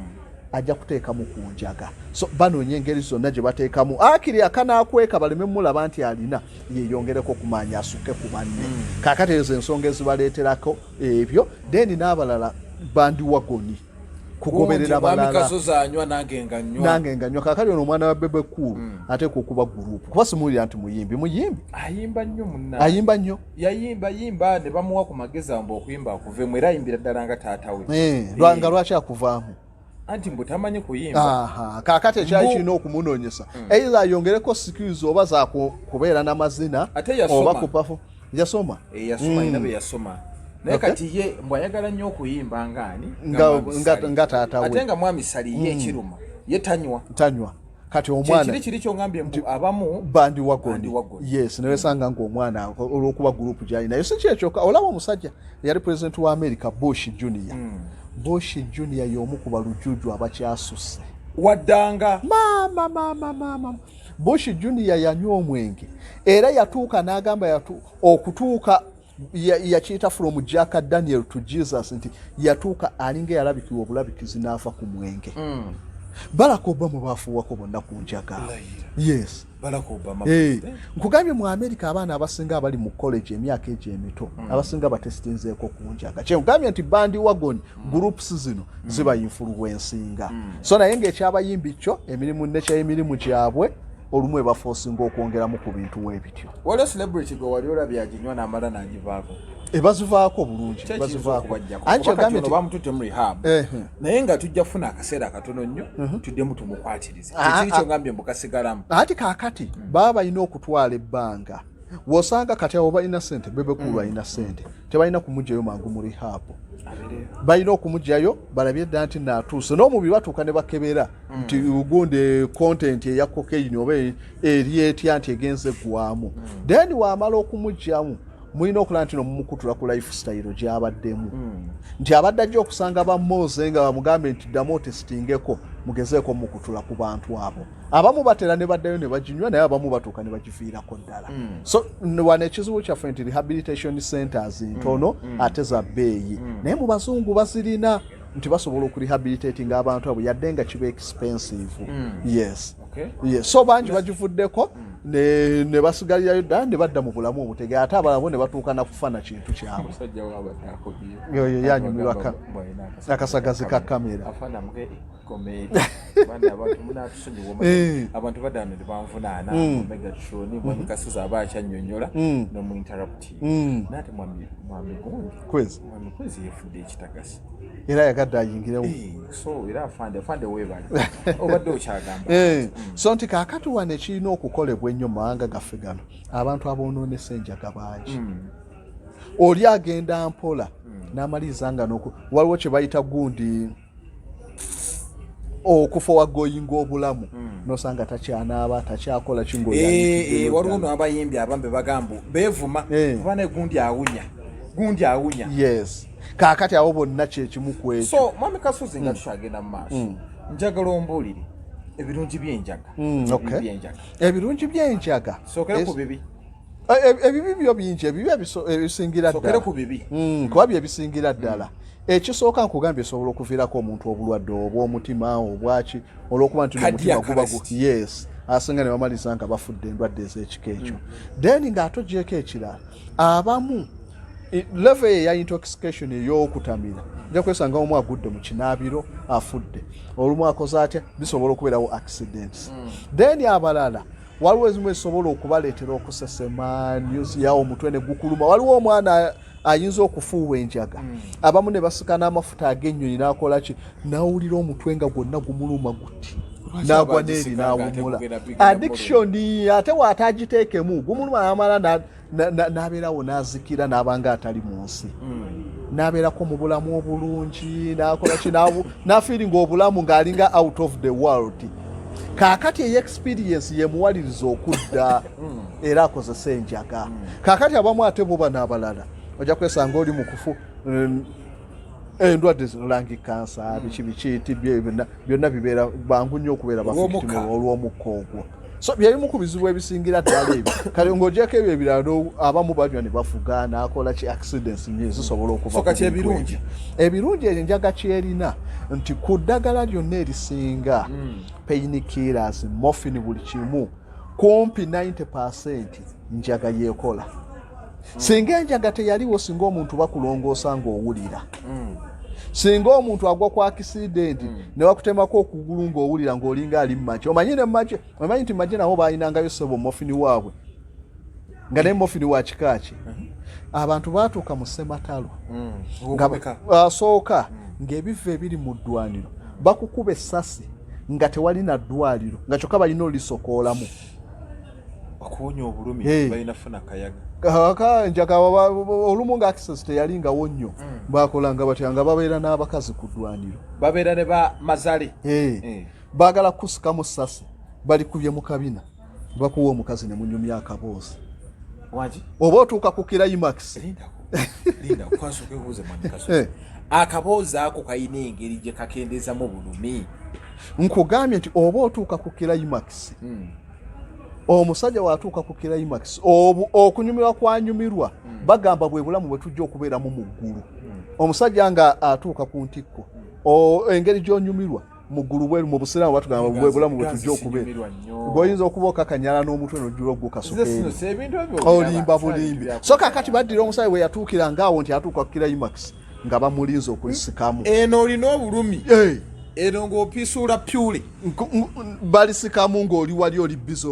[SPEAKER 1] ajja kuteekamu ku njaga so banoonya engeri zonna gye bateekamu akiri akanaakweka baleme mulaba nti alina yeyongereko kumaanya asuke ku banne kaakati ezo ensonga ezibaleeterako ebyo then n'abalala bandi wagoni kugoberera balala nange nganywa kaakati ono omwana wa Bebecool ateeka okuba gurupu kuba simuwulira nti muyimbi ayimba nnyo
[SPEAKER 2] yayimba ne bamuwa ku magezi amba okuyimba akuvemu era ayimbira ddala nga taata we
[SPEAKER 1] nga lwaki akuvaamu
[SPEAKER 2] anti mbutamanyi kuyimba
[SPEAKER 1] kaakati ekyali kirina okumunoonyesa either ayongereko skills oba za kubeera n'amazina oba kupafu yasoma
[SPEAKER 2] ina be yasoma naye kati ye mbwayagala nnyo okuyimba ngaani
[SPEAKER 1] nga taata we
[SPEAKER 2] ate nga mwami sali ye ekiruma ye tanywa
[SPEAKER 1] kati omwana
[SPEAKER 2] kiri kyongambye abamu
[SPEAKER 1] bandi wagoni yes nawe sanga ng'omwana olw'okuba group gyalina yo si kyekyoka olaba omusajja yali president wa America Bush Junior Bush Junior y'omu ku balujuju abakyasusse
[SPEAKER 2] waddanga
[SPEAKER 1] mama Bush Junior yanywa omwenge era yatuuka n'agamba okutuuka yakiyita from Jack Daniel to Jesus nti yatuuka alinga yalabikibwa obulabikizi n'afa ku mwenge Barack Obama bafuwako bonna ku njaga yes
[SPEAKER 2] Barack Obama
[SPEAKER 1] nkugambye mu America abaana abasinga abali mu college emyaka emito abasinga batestinzeeko ku njaga kyengambye nti bandi wagon groups zino ziba influencinga so naye ng'ekyabayimbi kyo emirimu gyabwe olumu ebaforcinga okwongeramu ku bintu weebityo
[SPEAKER 2] waliwo celebrity gwe wali olabye aginywa n'amala n'agivaako
[SPEAKER 1] ebazivaako bulungi
[SPEAKER 2] bazivaako bamutute mu rehab naye nga tujja kufuna akaseera katono nnyo tuddemu tumukwatirize ekiri kyongambye mbukasigalamu
[SPEAKER 1] ati kaakati baba balina okutwala ebbanga wosanga kati abo balina ssente Bebecool balina ssente tebalina kumugjayo mangu mu rehab balina okumugjayo balabye dda nti naatuuse n'omubiri batuuka ne bakebera nti ugunde content eya cocaine oba eri etya nti egenze gwamu then wamala okumugjamu mulina okulaba nti nomumukutula ku lifestyle gy'abaddemu nti abadde ajja okusanga bammooze nga bamugambe nti ddamu otesitingeko mugezeeko mukutula ku bantu abo abamu batera ne baddayo ne baginywa naye abamu batuuka ne bagifiirako ddala so wano ekizibu kyaffe nti rehabilitation centers ntono ate za bbeeyi naye mu bazungu bazirina nti basobola okurehabilitatinga abantu abo yadde nga kiba expensive yes so bangi bagivuddeko ne basigalirayo ddala ne badda mu bulamu obutege ate abalabo ne batuuka na kufa na kintu kyabwe yoyo yanyumirwa akasagazi ka kamera
[SPEAKER 2] abantu badano tebanvunaana megatron mwamikasuza abakyanyonyola nomuinterrupti nate mwami kwezi yefudde ekitagasi
[SPEAKER 1] era yagadde ayingirewo
[SPEAKER 2] so era afande webali obadde okyagamba
[SPEAKER 1] so nti kaakati wano ekirina okukolebwa ennyo mu mawanga gaffe gano abantu aboonoonesa enjaga bangi oli agenda mpola n'amaliriza nga waliwo kye bayita gundi okufa wagoyinga obulamu nosanga takyanaaba takyakola
[SPEAKER 2] waliwo n'abayimbi abambe bagamba beevuma kubana gundi awunya
[SPEAKER 1] yes kaakati abo bonna kyekimu ku ekyo
[SPEAKER 2] so mwami Kasuzi nga tukyagenda mu maaso njagala ombuulire ebirungi by'enjaga
[SPEAKER 1] ebirungi by'enjaga
[SPEAKER 2] sookera ku bibi
[SPEAKER 1] ebibi byo bingi ebibi ebisingira
[SPEAKER 2] ddala ku bibi
[SPEAKER 1] kuba bye bisingira ddala ekisooka nkugambye esobola okuviirako omuntu obulwadde obw'omutima obwaki olw'okuba nti omutima guba yes asinga ne bamaliza nga bafudde endwadde ez'ekika ekyo then ng'ate ogyeko ekirala abamu level eya intoxication ey'okutamira nja kwesanga omu agudde mu kinaabiro afudde olumu akoze atya bisobola okubeerawo accidents then abalala waliwo ezimu ezisobola okubaleetera okusesema news yawo omutwe ne gukuluma waliwo omwana ayinza okufuuwa enjaga abamu ne basika n'amafuta ag'ennyonyi n'akola ki n'awulira omutwe nga gwonna gumuluma guti n'agwa n'eri n'awumula addiction ate waatagiteekemu gumuluma n'amala n'abeerawo n'azikira n'abanga atali mu nsi n'abeerako mu bulamu obulungi n'akola ki n'afiiringa obulamu ng'alinga out of the world kaakati experience yemuwaliriza okudda era akozesa enjaga kaakati abamu ate boba n'abalala ojja kwesanga oli mukufu endwadde zinolangi kansa biki byonna bibeera bangu nnyo okubeera bafitimu olw'omukka ogwo so byebimu ku bizibu ebisingira ddala ebyo kale ng'ogyeko ebyo ebirala abamu banywa ne bafuga n'akola ki accidents nyo zisobola okuva ebirungi enjaga kyerina nti ku ddagala lyonna erisinga pain killers morphine buli kimu kumpi 90% njaga yeekola singa enjaga teyaliwo singa omuntu bakulongoosa ng'owulira singa omuntu agwa ku accident ne wakutemako okugulu ng'owulira ng'olinga ali mmaje omanyi ne mmaje omanyi nti mmaje nabo baayinangayo ssebo morphine waabwe nga naye morphine wa kika ki abantu baatuuka mu ssematalo asooka ng'ebifo ebiri mu ddwaniro bakukuba essasi nga tewali na ddwaliro nga kyokka balina olisokoolamu
[SPEAKER 2] okuwonya obulumi balina funa kayaga
[SPEAKER 1] njaga olumu nga access teyalingawo nnyo bakolanga batya nga babeera n'abakazi ku ddwaniro
[SPEAKER 2] babeera ne ba mazale
[SPEAKER 1] baagala kusikamu ssasi bali kubye mu kabina bakuwa omukazi ne munyumya akaboozi
[SPEAKER 2] waji
[SPEAKER 1] oba otuuka ku climax
[SPEAKER 2] linda kwasoke kuze manikaso akaboozi ako kayina engeri gye kakendeza mu bulumi
[SPEAKER 1] nkugambye nti oba otuuka ku climax omusajja watuuka ku climax okunyumirwa kwanyumirwa bagamba bwe bulamu bwe tujja okubeeramu mu ggulu omusajja nga atuuka ku ntikko engeri gy'onyumirwa mu ggulu bweru mu busiraamu batugamba bwe bulamu bwe tujja okubeera bw'oyinza okuba okakanyala n'omutwe n'ojjula ogukasukeeri olimba bulimbi so kakati baddira omusajja bwe yatuukira ngaawo nti atuuka ku climax nga bamulinza okulisikamu
[SPEAKER 2] eno olina obulumi eno ng'opiisuula pyule
[SPEAKER 1] balisikamu ng'oli wali oli bizo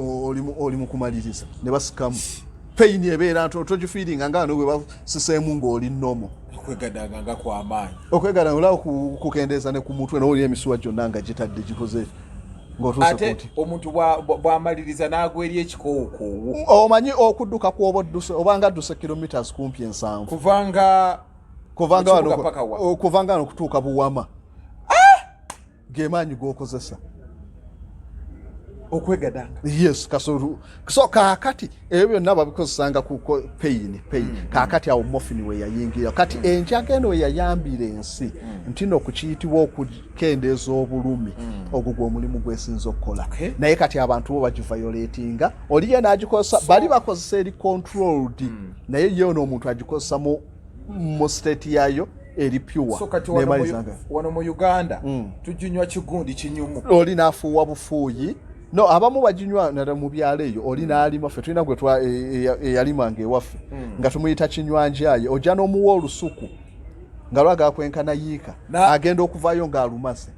[SPEAKER 1] oli mu kumaliriza ne basikamu peyini ebeera togifiiringa nga no bwe basiseemu ng'oli nomo
[SPEAKER 2] okwegadanga nga kw'amaanyi
[SPEAKER 1] okwegadanga olaba kukendeeza ne ku mutwe n'oli emisuwa gyonna nga gitadde gikoze
[SPEAKER 2] ate omuntu bw'amaliriza n'agwa eri ekikoowokoowo
[SPEAKER 1] omanyi okudduka kw'oba odduse obanga adduse kilometers kumpi 7 kuvanga wano okutuuka buwama gemaanyi g'okozesa
[SPEAKER 2] okwegadanga
[SPEAKER 1] yes kasoro so kakati ebyo byonna babikozesanga ku pain kakati awo morphine we yayingira kati enjaga eno yayambira ensi ntino okukiyitibwa okukendeeza obulumi ogwo gw'omulimu gwesinza okukola naye kati abantu bo bagiviolatinga oliye n'agikozesa bali bakozesa eri controlled naye ye ono omuntu agikozesa mu state yayo eri pure
[SPEAKER 2] so kati wano mu Uganda tujinywa kigundi kinyumu
[SPEAKER 1] oli naafuuwa bufuuyi no abamu bajinywa nada mu byalo eyo oli n'alima ffe tulina gwe eyalimanga ewaffe nga tumuyita kinywanjaye ojja n'omuwa olusuku nga lwaga kwenkana yiika agenda okuvaayo ng'alumase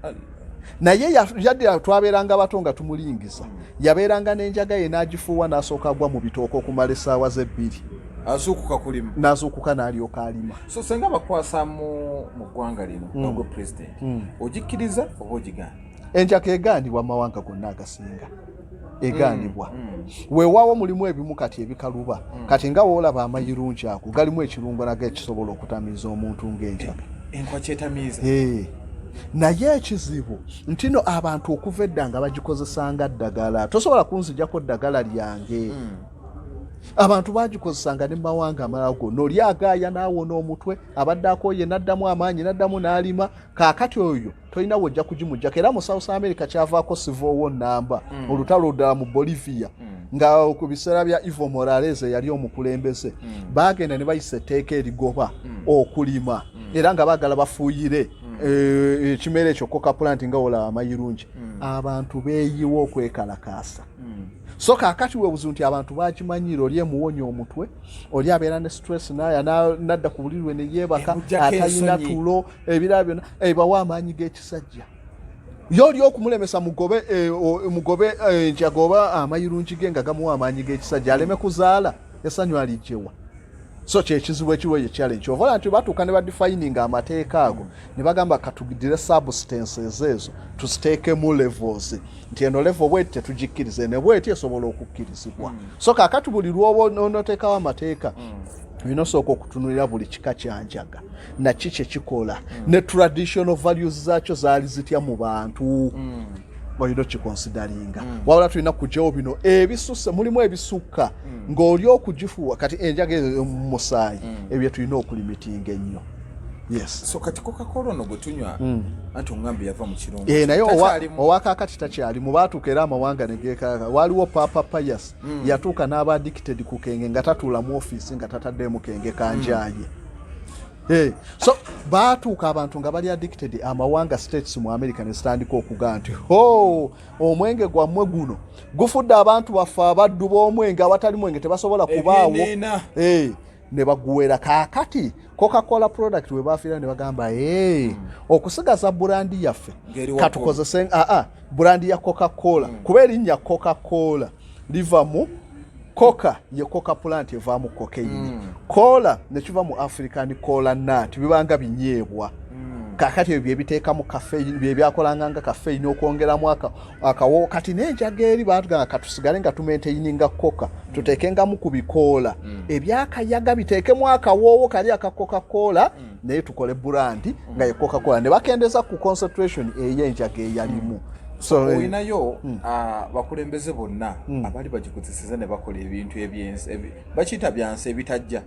[SPEAKER 1] naye yadde twabeeranga bato nga tumulingiza yabeeranga n'enjaga ye n'agifuuwa n'asooka agwa mu bitooka okumala essaawa z'ebbiri
[SPEAKER 2] asukuka kulima
[SPEAKER 1] n'asukuka n'alyoka alima
[SPEAKER 2] so senga bakwasa mu ggwanga lino ogwo president ogikkiriza oba ogigana
[SPEAKER 1] enjaka egaanibwa amawanga gonna agasinga egaanibwa weewaawo mulimu ebimu kati ebikaluba kati nga woolaba amayirungi ako galimu ekirungo nago ekisobola okutamiiza omuntu ng'enjaka
[SPEAKER 2] enkwa kyetamiiza
[SPEAKER 1] naye ekizibu ntino abantu okuva edda nga bagikozesanga ddagala tosobola kunzijjako ddagala lyange abantu bagikozesanga ne mawanga amalala gonna oli agaaya n'awona omutwe abadde akooye n'addamu amaanyi n'addamu n'alima kaakati oyo tolina wojja kugimujjako era mu South America kyavaako Civil War namba olutalo ddala mu Bolivia nga ku biseera bya Evo Morales yali omukulembeze baagenda ne bayisa etteeka erigoba okulima era nga baagala bafuuyire ekimera ekyo coca plant nga olaba amayirungi abantu beeyiwa okwekalakaasa so kaakati weebuzi nti abantu bakimanyire oli emuwonya omutwe oli abeera ne stress naye nadda ku bulirwe ne yeebaka atalina tulo ebirala byonna ebawa amaanyi g'ekisajja yoli okumulemesa mugobe enjaga oba amayirungi ge nga gamuwa amaanyi g'ekisajja aleme kuzaala yasanyu alijjewa so kyekizibu ekiwo ye challenge ovala nti batuuka ne badefining amateeka ago ne bagamba katugidire substances ezo tuziteekemu levels nti eno level bweti tetugikkirize ne bweti esobola okukkirizibwa so kaakati buli lwoba onoteekawo amateeka binosooka okutunulira buli kika kyanjaga naki kyekikola ne traditional values zaakyo zaali zitya mu bantu olina kikonsideringa wabula tulina kugyawo bino ebisusse mulimu ebisukka ng'oli okugifuwa kati enjaga musaayi ebyo tulina okulimitinga ennyo yes
[SPEAKER 2] so kati Coca-Cola ono gwe tunywa anti ongambe yava mu kirungo
[SPEAKER 1] naye owakaakati takyali mu baatuuka era amawanga ne geekaaga waliwo Papa Pius yatuuka n'aba addicted ku kenge nga tatuula mu ofiisi nga tataddemu kenge kanjaaye so baatuuka abantu nga bali addicted amawanga states mu America ne zitandika okugaa nti omwenge gwammwe guno gufudde abantu baffe abaddu b'omwenge abatali mwenge tebasobola kubaawo ne baguwera kaakati Coca-Cola product we bafiira ne bagamba okusigaza burandi yaffe katukozese burandi ya Coca-Cola kuba erinnya Coca-Cola liva mu Coca ye coca plant evaamu cocaine cola nekiva mu African cola nut bibanga binyeebwa kakati ebyo ebiteekamu caffeine bye byakolanga nga caffeine okwongeramu akawo kati n'enjaga eri baatugamba katusigale nga tumaintaininga coca tuteekengamu ku bikoola ebyakayaga biteekemu akawoowo kali aka Coca-Cola naye tukole burandi nga ye Coca-Cola ne bakendeza ku concentration ey'enjaga eyalimu so
[SPEAKER 2] oyinayo bakulembeze bonna abali bagikozeseza ne bakola ebintu bakiyita byansi ebitajja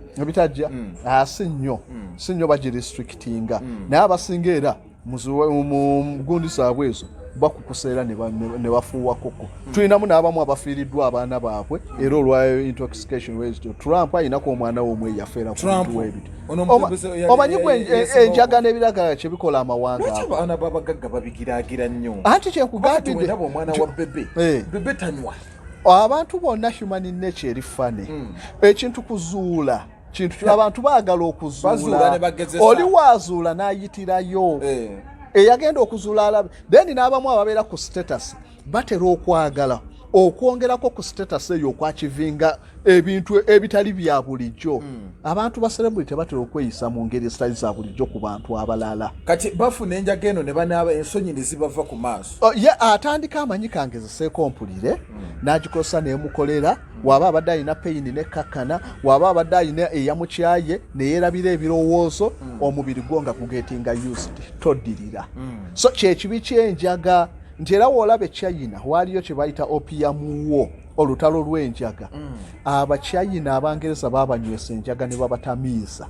[SPEAKER 2] si nnyo bagirestrictinga naye abasinga era mu gundi zaabwe ezo bakukuseera ne bafuuwa koko tulinamu n'abamu abafiiriddwa abaana baabwe era olwa intoxication wezito Trump ayinako omwana w'omwe yafeera ku bintu ebito omanyi enjaga n'ebiragala kye bikola amawanga abaana babagagga babigiraagira nnyo
[SPEAKER 1] anti kyekugambidde
[SPEAKER 2] omwana wa bebe tanywa
[SPEAKER 1] abantu bonna human nature eri fane ekintu kuzuula kintu abantu baagala okuzuula oli waazuula n'ayitirayo eyagenda okuzuula alabe then n'abamu ababeera ku status batera okwagala okwongerako ku status eyo okwakivinga ebintu ebitali bya bulijjo abantu ba celebrity batera okweyisa mu ngeri ezitali za bulijjo ku bantu abalala
[SPEAKER 2] kati bafuna enjaga eno ne banaaba ensonyi ne zibava ku maaso
[SPEAKER 1] atandika amanyi kangezeseeko mpulire n'agikosa n'emukolera waba abadde alina peyini n'ekkakkana waba abadde alina eyamukyaye neyeerabira ebirowoozo omubiri gwo nga gugetinga used toddirira so kyekibi ky'enjaga nti era woolaba eChina waaliyo kye bayita opium war olutalo lw'enjaga abaChina abangereza baabanywesa enjaga ne babatamiiza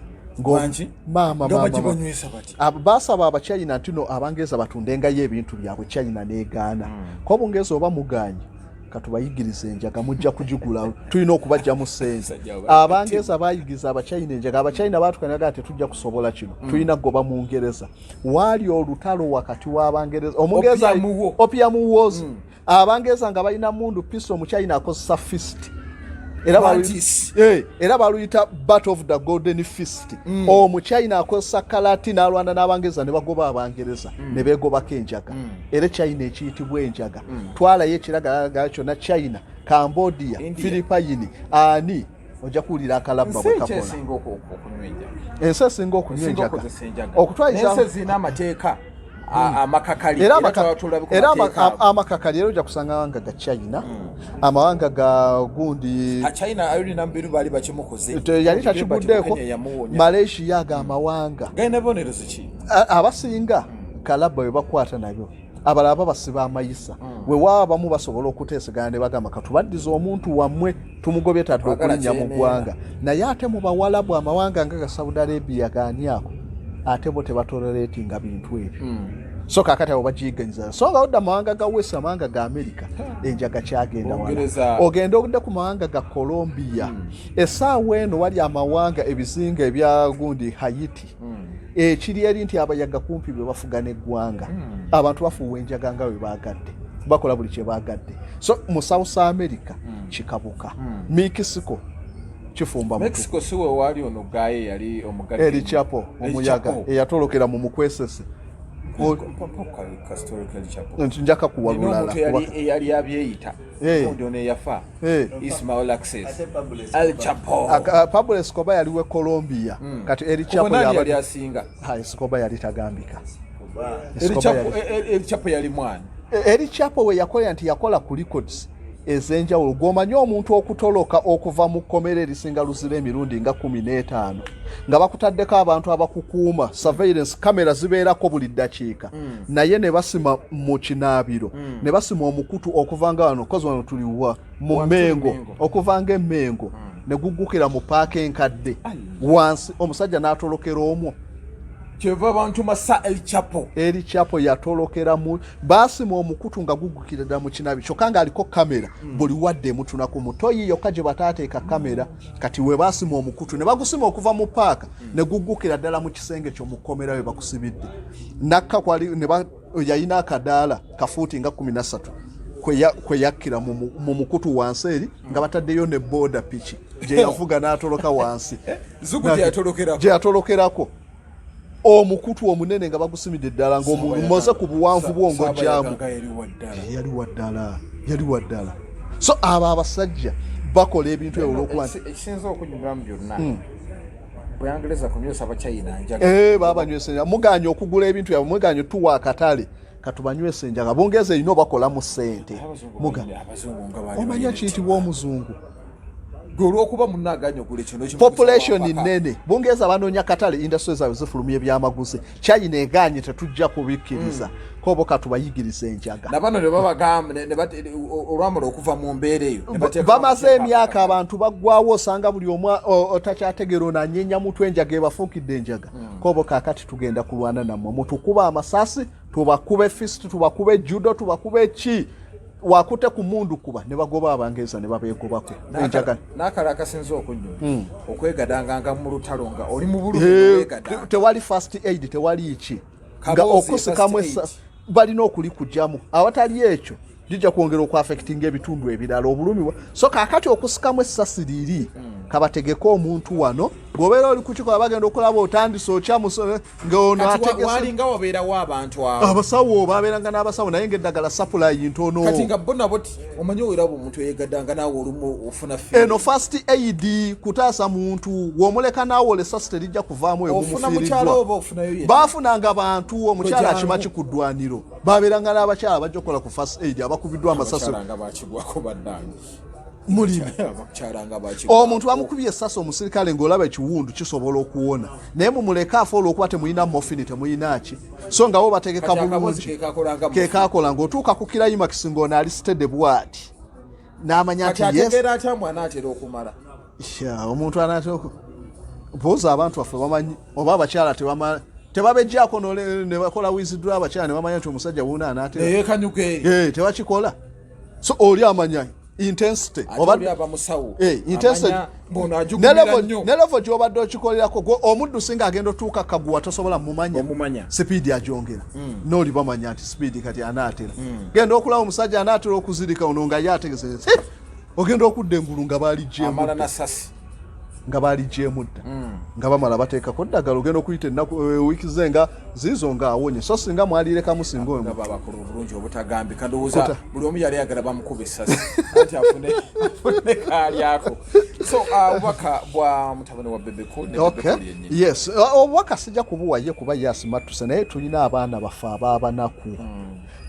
[SPEAKER 1] baasaba abaChina nti no abangereza batundengayo ebintu byabwe China n'egaana ko obungereza oba mugaanyi katubayigiriza enjaga mujja kugigula tulina okubajjamu ssente abangereza baayigiriza abaChina enjaga abaChina baatukanaga ati tujja kusobola kino tulina goba mu Ngereza waali olutalo wakati w'abangereza omungereza opium wars abangereza nga balina mundu pisto omuChina akozesa fist era baluyita Battle of the Golden Fist omuChina akozesa kalati n'alwana n'abangereza ne bagoba abangereza ne beegobako enjaga era China ekiyitibwa enjaga twalayo ekiragala kyonna China, Cambodia, Philippine ani ojja kuwulira akalabba bwe kakola ensi esinga okunywa enjaga okutwaliza
[SPEAKER 2] ensi ezirina amateeka amakakali
[SPEAKER 1] era amakakali era ojja kusanga nga ga China amawanga ga gundi
[SPEAKER 2] China alina mbiru bali bakimukoze
[SPEAKER 1] yali takiguddeeko Malaysia ga amawanga
[SPEAKER 2] gaina bonerezo ki
[SPEAKER 1] abasinga kalabba we bakwata nabyo abalaba basiba amayisa we wabamu basobola okuteesegana ne bagamba katubaddiza omuntu wammwe tumugobye tadde okulinnya mu ggwanga naye ate mu bawalabu amawanga nga ga Saudi Arabia gaaniako ate bo tebatoleratinga bintu ebyo so kakati abo bagiyiganyiza so nga odda mawanga ga West amawanga ga America enjaga kyagenda wala ogenda okudde ku mawanga ga Colombia essaawa eno wali amawanga ebizinga ebya gundi Haiti ekiri eri nti abayaga kumpi bwe bafugana eggwanga abantu bafuuwa enjaga nga bwe baagadde bakola buli kye baagadde so mu South America kikabuka Mexico kifumba
[SPEAKER 2] Mexico siwe wali ono gaye yali omugadde
[SPEAKER 1] eri chapo omuyaga eyatolokera mu mukwesese njaka kuwalulala
[SPEAKER 2] yali abyeyita ondo ne yafa Ismail Access El Chapo
[SPEAKER 1] Pablo Escobar yali we Colombia kati eri chapo
[SPEAKER 2] yali asinga
[SPEAKER 1] Escobar yali tagambika
[SPEAKER 2] El Chapo yali mwana
[SPEAKER 1] eri chapo we yakola nti yakola ku records ezenjawulo gwomanyi omuntu okutoloka okuva mu kkomera erisinga luzira emirundi nga 15 nga bakutaddeko abantu abakukuuma surveillance camera zibeerako buli ddakiika naye ne basima mu kinaabiro ne basima omukutu okuvanga wano kozi wano tuliwa mu Mengo okuvanga emengo ne guggukira mu paaka enkadde wansi omusajja n'atolokera omwo
[SPEAKER 2] kyeva abantu masa El Chapo
[SPEAKER 1] yatolokera mu basima omukutu nga gugukira dda mu kinabi kyokka nga aliko kamera buli wadde mutuna ku mutoyi yokka gye bataateeka kamera kati we basima omukutu ne bagusima okuva mu paaka ne gugukira ddala mu kisenge kyo mu kkomera we bakusibidde nakka kwali ne yayina akadaala kafuuti nga 13 kwe yakkira mu mukutu wansi eri nga bataddeyo ne boda piki gye yavuga n'atoloka wansi gye yatolokerako omukutu omunene nga bagusimidde ddala ng'omumoze ku buwanvu bwongojjamu yali waddala so abo abasajja bakola ebintu olw'okuba
[SPEAKER 2] ekisinza okunyumiramu byonna Bweyangereza kunywesa abaChina enjaga
[SPEAKER 1] babanywesa muganya okugula ebintu byabwe muganya tuwa akatale katubanywesa enjaga Bungereza erina obakolamu ssente omanya kiyitibwa omuzungu
[SPEAKER 2] golwokuba munnaganyo kule kino
[SPEAKER 1] population nene bungeza banoonya katale industry zaabwe zifulumya ebyamaguzi China eganye tetujja kubikkiriza kobo katubayigiriza enjaga
[SPEAKER 2] nabano ne babagamba olwamala okuva mu mbeera eyo
[SPEAKER 1] bamaze emyaka abantu baggwawo osanga buli omu otakyategeera onanyenya mutwe enjaga ebafuukidde enjaga kobo kakati tugenda kulwana nammwe mutukuba amasasi tubakube fist tubakube judo tubakube ki wakute ku mundu kuba ne bagoba abangeeza ne babegobako enjaga
[SPEAKER 2] nakala akasinza okunyuma okwegadanganga mu lutalo nga oli mu bulumi
[SPEAKER 1] tewali first aid tewali iki nga okusikamu balina okuli kujamu awatali ekyo jija kwongera okwaffecting ebitundu ebirala obulumi so kakati okusikamu essasi liri kabategeka omuntu wano gobeera oli kukikola bagenda okulaba otandise okyamusole ng'ono
[SPEAKER 2] ategewalinga wabeerawo abantu abo
[SPEAKER 1] abasawo babeeranga n'abasawo naye ng'eddagala supply ntono
[SPEAKER 2] kati nga bo nabo omanyi owerabo omuntu eyegaddanga naawe olumu ofuna fe
[SPEAKER 1] eno first aid kutaasa muntu w'omuleka naawe olessasi terijja kuvaamu
[SPEAKER 2] emufiiriddwa
[SPEAKER 1] baafunanga bantu omukyala akima kikuddwaniro babeeranga n'abakyala bajja okukola ku first aid abakubiddwa amasasi mulimi omuntu bamukubye essasi omusirikale ng'olaba ekiwundu kisobola okuwona naye mumuleka afa olw'okuba temuyina morphine temuyinaki so nga bo bategeka bulungi kekakola ng'otuuka ku climax ng'ono ali stede bwati n'amanya nti omuntu anaatera mpoza abantu baffe bamanyi oba abakyala tebabejjaako ne bakola wizidwa abakyala ne bamanya nti omusajja wuuna anaatera tebakikola so oli amanya intensity nelevo gyobadde okikolerako omuddu singa agenda otuuka kaguwa tosobola mumanya sipiidi agyongera nooli bamanya nti sipiidi kati anaatera genda okulaba omusajja anaatera okuzirika ono nga ye ategese ogenda okudda engulu nga baaligyemudda nga bamala bateekako ddagala ogenda okuyita ennaku wiiki ze nga ziizo nga awonye so singa mwalirekamu singa
[SPEAKER 2] babakulu bulungi obutagambi kandowooza buli omu yali ayagala bamukuba essasi anti afune kaalyako so obubaka bwa mutabani wa Bebecool
[SPEAKER 1] yes obubaka sijja kubuwaye kuba yasimatuse naye tulina abaana baffe abaabanaku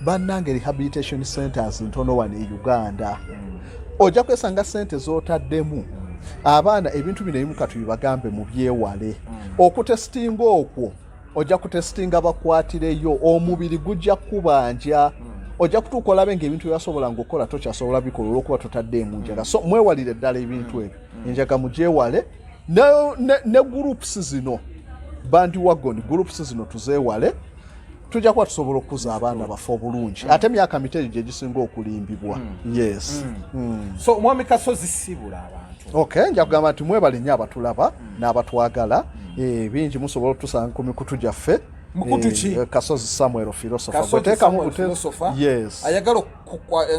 [SPEAKER 1] bannange rehabilitation centers ntono wano e Uganda ojja kwesanga sente z'otaddemu abaana ebintu bino ebimu katubibagambe mu byewale okutestinga okwo ojja kutestinga bakwatireyo omubiri gujja kubanja ojja kutuuka olabe ng'ebintu byasobola ng'okola tokyasobola bikola olw'okuba totadde mu njaga so mwewalire ddala ebintu ebyo enjaga mugyewale ne groups zino bandi wagon groups zino tuzeewale tujja kuba tusobola okukuza abaana baffe obulungi ate emyaka miteri gye gisinga okulimbibwa yes
[SPEAKER 2] so omwami Kasozi sibula abantu
[SPEAKER 1] nja kugamba nti mwebale nnyo abatulaba n'abatwagala bingi musobola otusanga ku mikutu gyaffe Kasozi Samuel philosopher yes
[SPEAKER 2] ayagala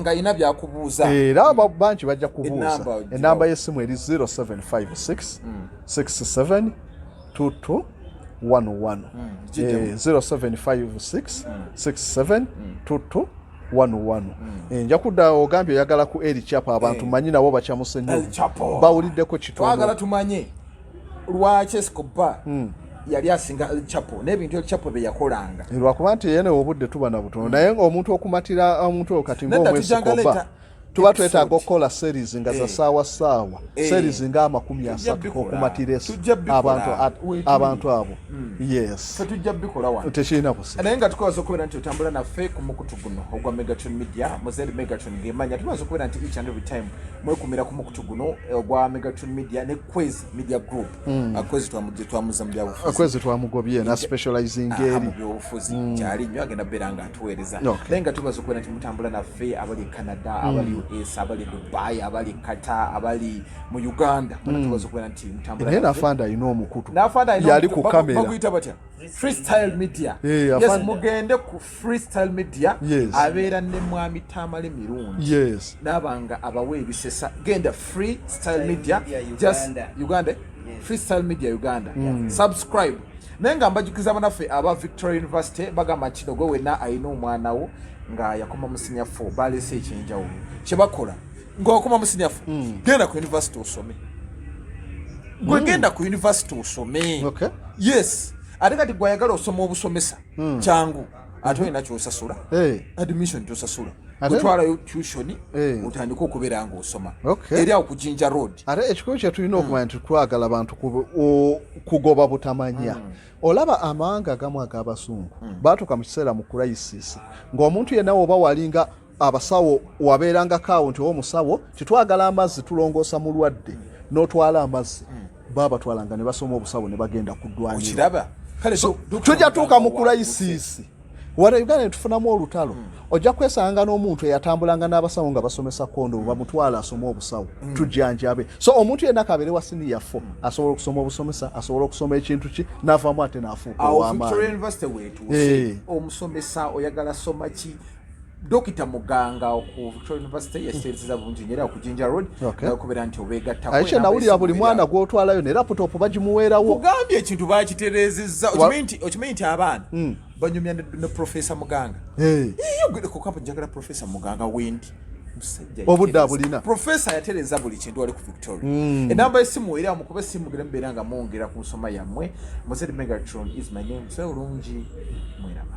[SPEAKER 2] nga ina byakubuuza
[SPEAKER 1] era bangi bajja kubuuza enamba y'essimu eri 0756 67 22 11 0756 67 22 11 nja kudda ogambye oyagala ku eri chapa abantu manyi nabo bakyamuse nnyo bawuliddeko kitono
[SPEAKER 2] twagala tumanye lwaki Escobar yali asinga chapo n'ebintu chapo bye yakolanga
[SPEAKER 1] lwakuba nti yene obudde tuba na butono naye omuntu okumatira omuntu okati ng'omwezi Escobar tuba twetaaga okukola series nga za saawa series nga 30 okumatira abantu abo yes
[SPEAKER 2] tujja bikola wano
[SPEAKER 1] tekirina kusa
[SPEAKER 2] naye nga tukoza okubeera nti otambula naffe ku mukutu guno ogwa Megatron Media muzeri Megatron ng'emanya tubaza okubeera nti each and every time mwekumira ku mukutu guno ogwa Megatron Media ne Kwezi Media Group Kwezi twamuza mu byabufuzi
[SPEAKER 1] Kwezi twamugobye na specializing eri
[SPEAKER 2] mu byabufuzi kyali nnyo agenda beera nga atuweereza naye nga tubaza okubeera nti mutambula naffe abali Canada abali US abali Dubai abali Qatar abali mu Uganda tubaza okubeera nti mutambula
[SPEAKER 1] naye nafanda ino omukutu yali ku kamera
[SPEAKER 2] baguyita batya freestyle media yes mugende ku freestyle media abeera ne mwami Tamale mirungi nabanga abawe ebisesa genda freestyle media just Uganda freestyle media Uganda subscribe nenga mbajukiza banaffe aba Victoria University bagamba kino gwe wena ayina omwana wo nga yakoma musinya 4 balese ekyenjawo kyebakola ng'okoma musinya 4 genda ku university osome genda ku university osome yes ate kati gwayagala osoma obusomesa kyangu ate olina kyosasula admission tosasula kutwalayo tuition otandika okubeera nga osoma eri awo ku Jinja Road.
[SPEAKER 1] Ate ekikulu kye tulina okumanya nti twagala abantu kugoba butamanya. Olaba amawanga agamu ag'abasungu baatuuka mu kiseera mu crisis ng'omuntu yenna oba walinga abasawo wabeerangako awo nti omusawo titwagala amazzi tulongoosa mulwadde n'otwala amazzi baabatwalanga ne basoma obusawo ne bagenda ku ddwaniro. Tujja tuuka mu crisis wala Uganda ne tufunamu olutalo ojja kwesanga n'omuntu eyatambulanga n'abasawo nga basomesa kondo bamutwala asoma obusawo tujjanjabe. So omuntu yenna kabeere wa senior 4 asobola okusoma obusomesa asobola okusoma ekintu ki n'avaamu ate n'afuuka ow'amaanyi.
[SPEAKER 2] Victoria University wetu omusomesa oyagala soma ki Dokita Muganga ku Victoria University yaseereza bulungi nyera ku Jinja Road okubeera nti obeegattako.
[SPEAKER 1] Aisha nawulira buli mwana gw'otwalayo ne laptop bagimuweerawo.
[SPEAKER 2] Kugambye ekintu bakitereezezza okimanyi nti abaana banyumya ne Professor Muganga. Ku kampa njagala Professor Muganga wendi
[SPEAKER 1] obudde abulina.
[SPEAKER 2] Professor yatereeza buli kintu wali ku Victoria. Enamba y'essimu era mukube essimu gire mbeera nga mwongera ku nsoma yammwe. Muzed Megatron is my name. So bulungi mweraba.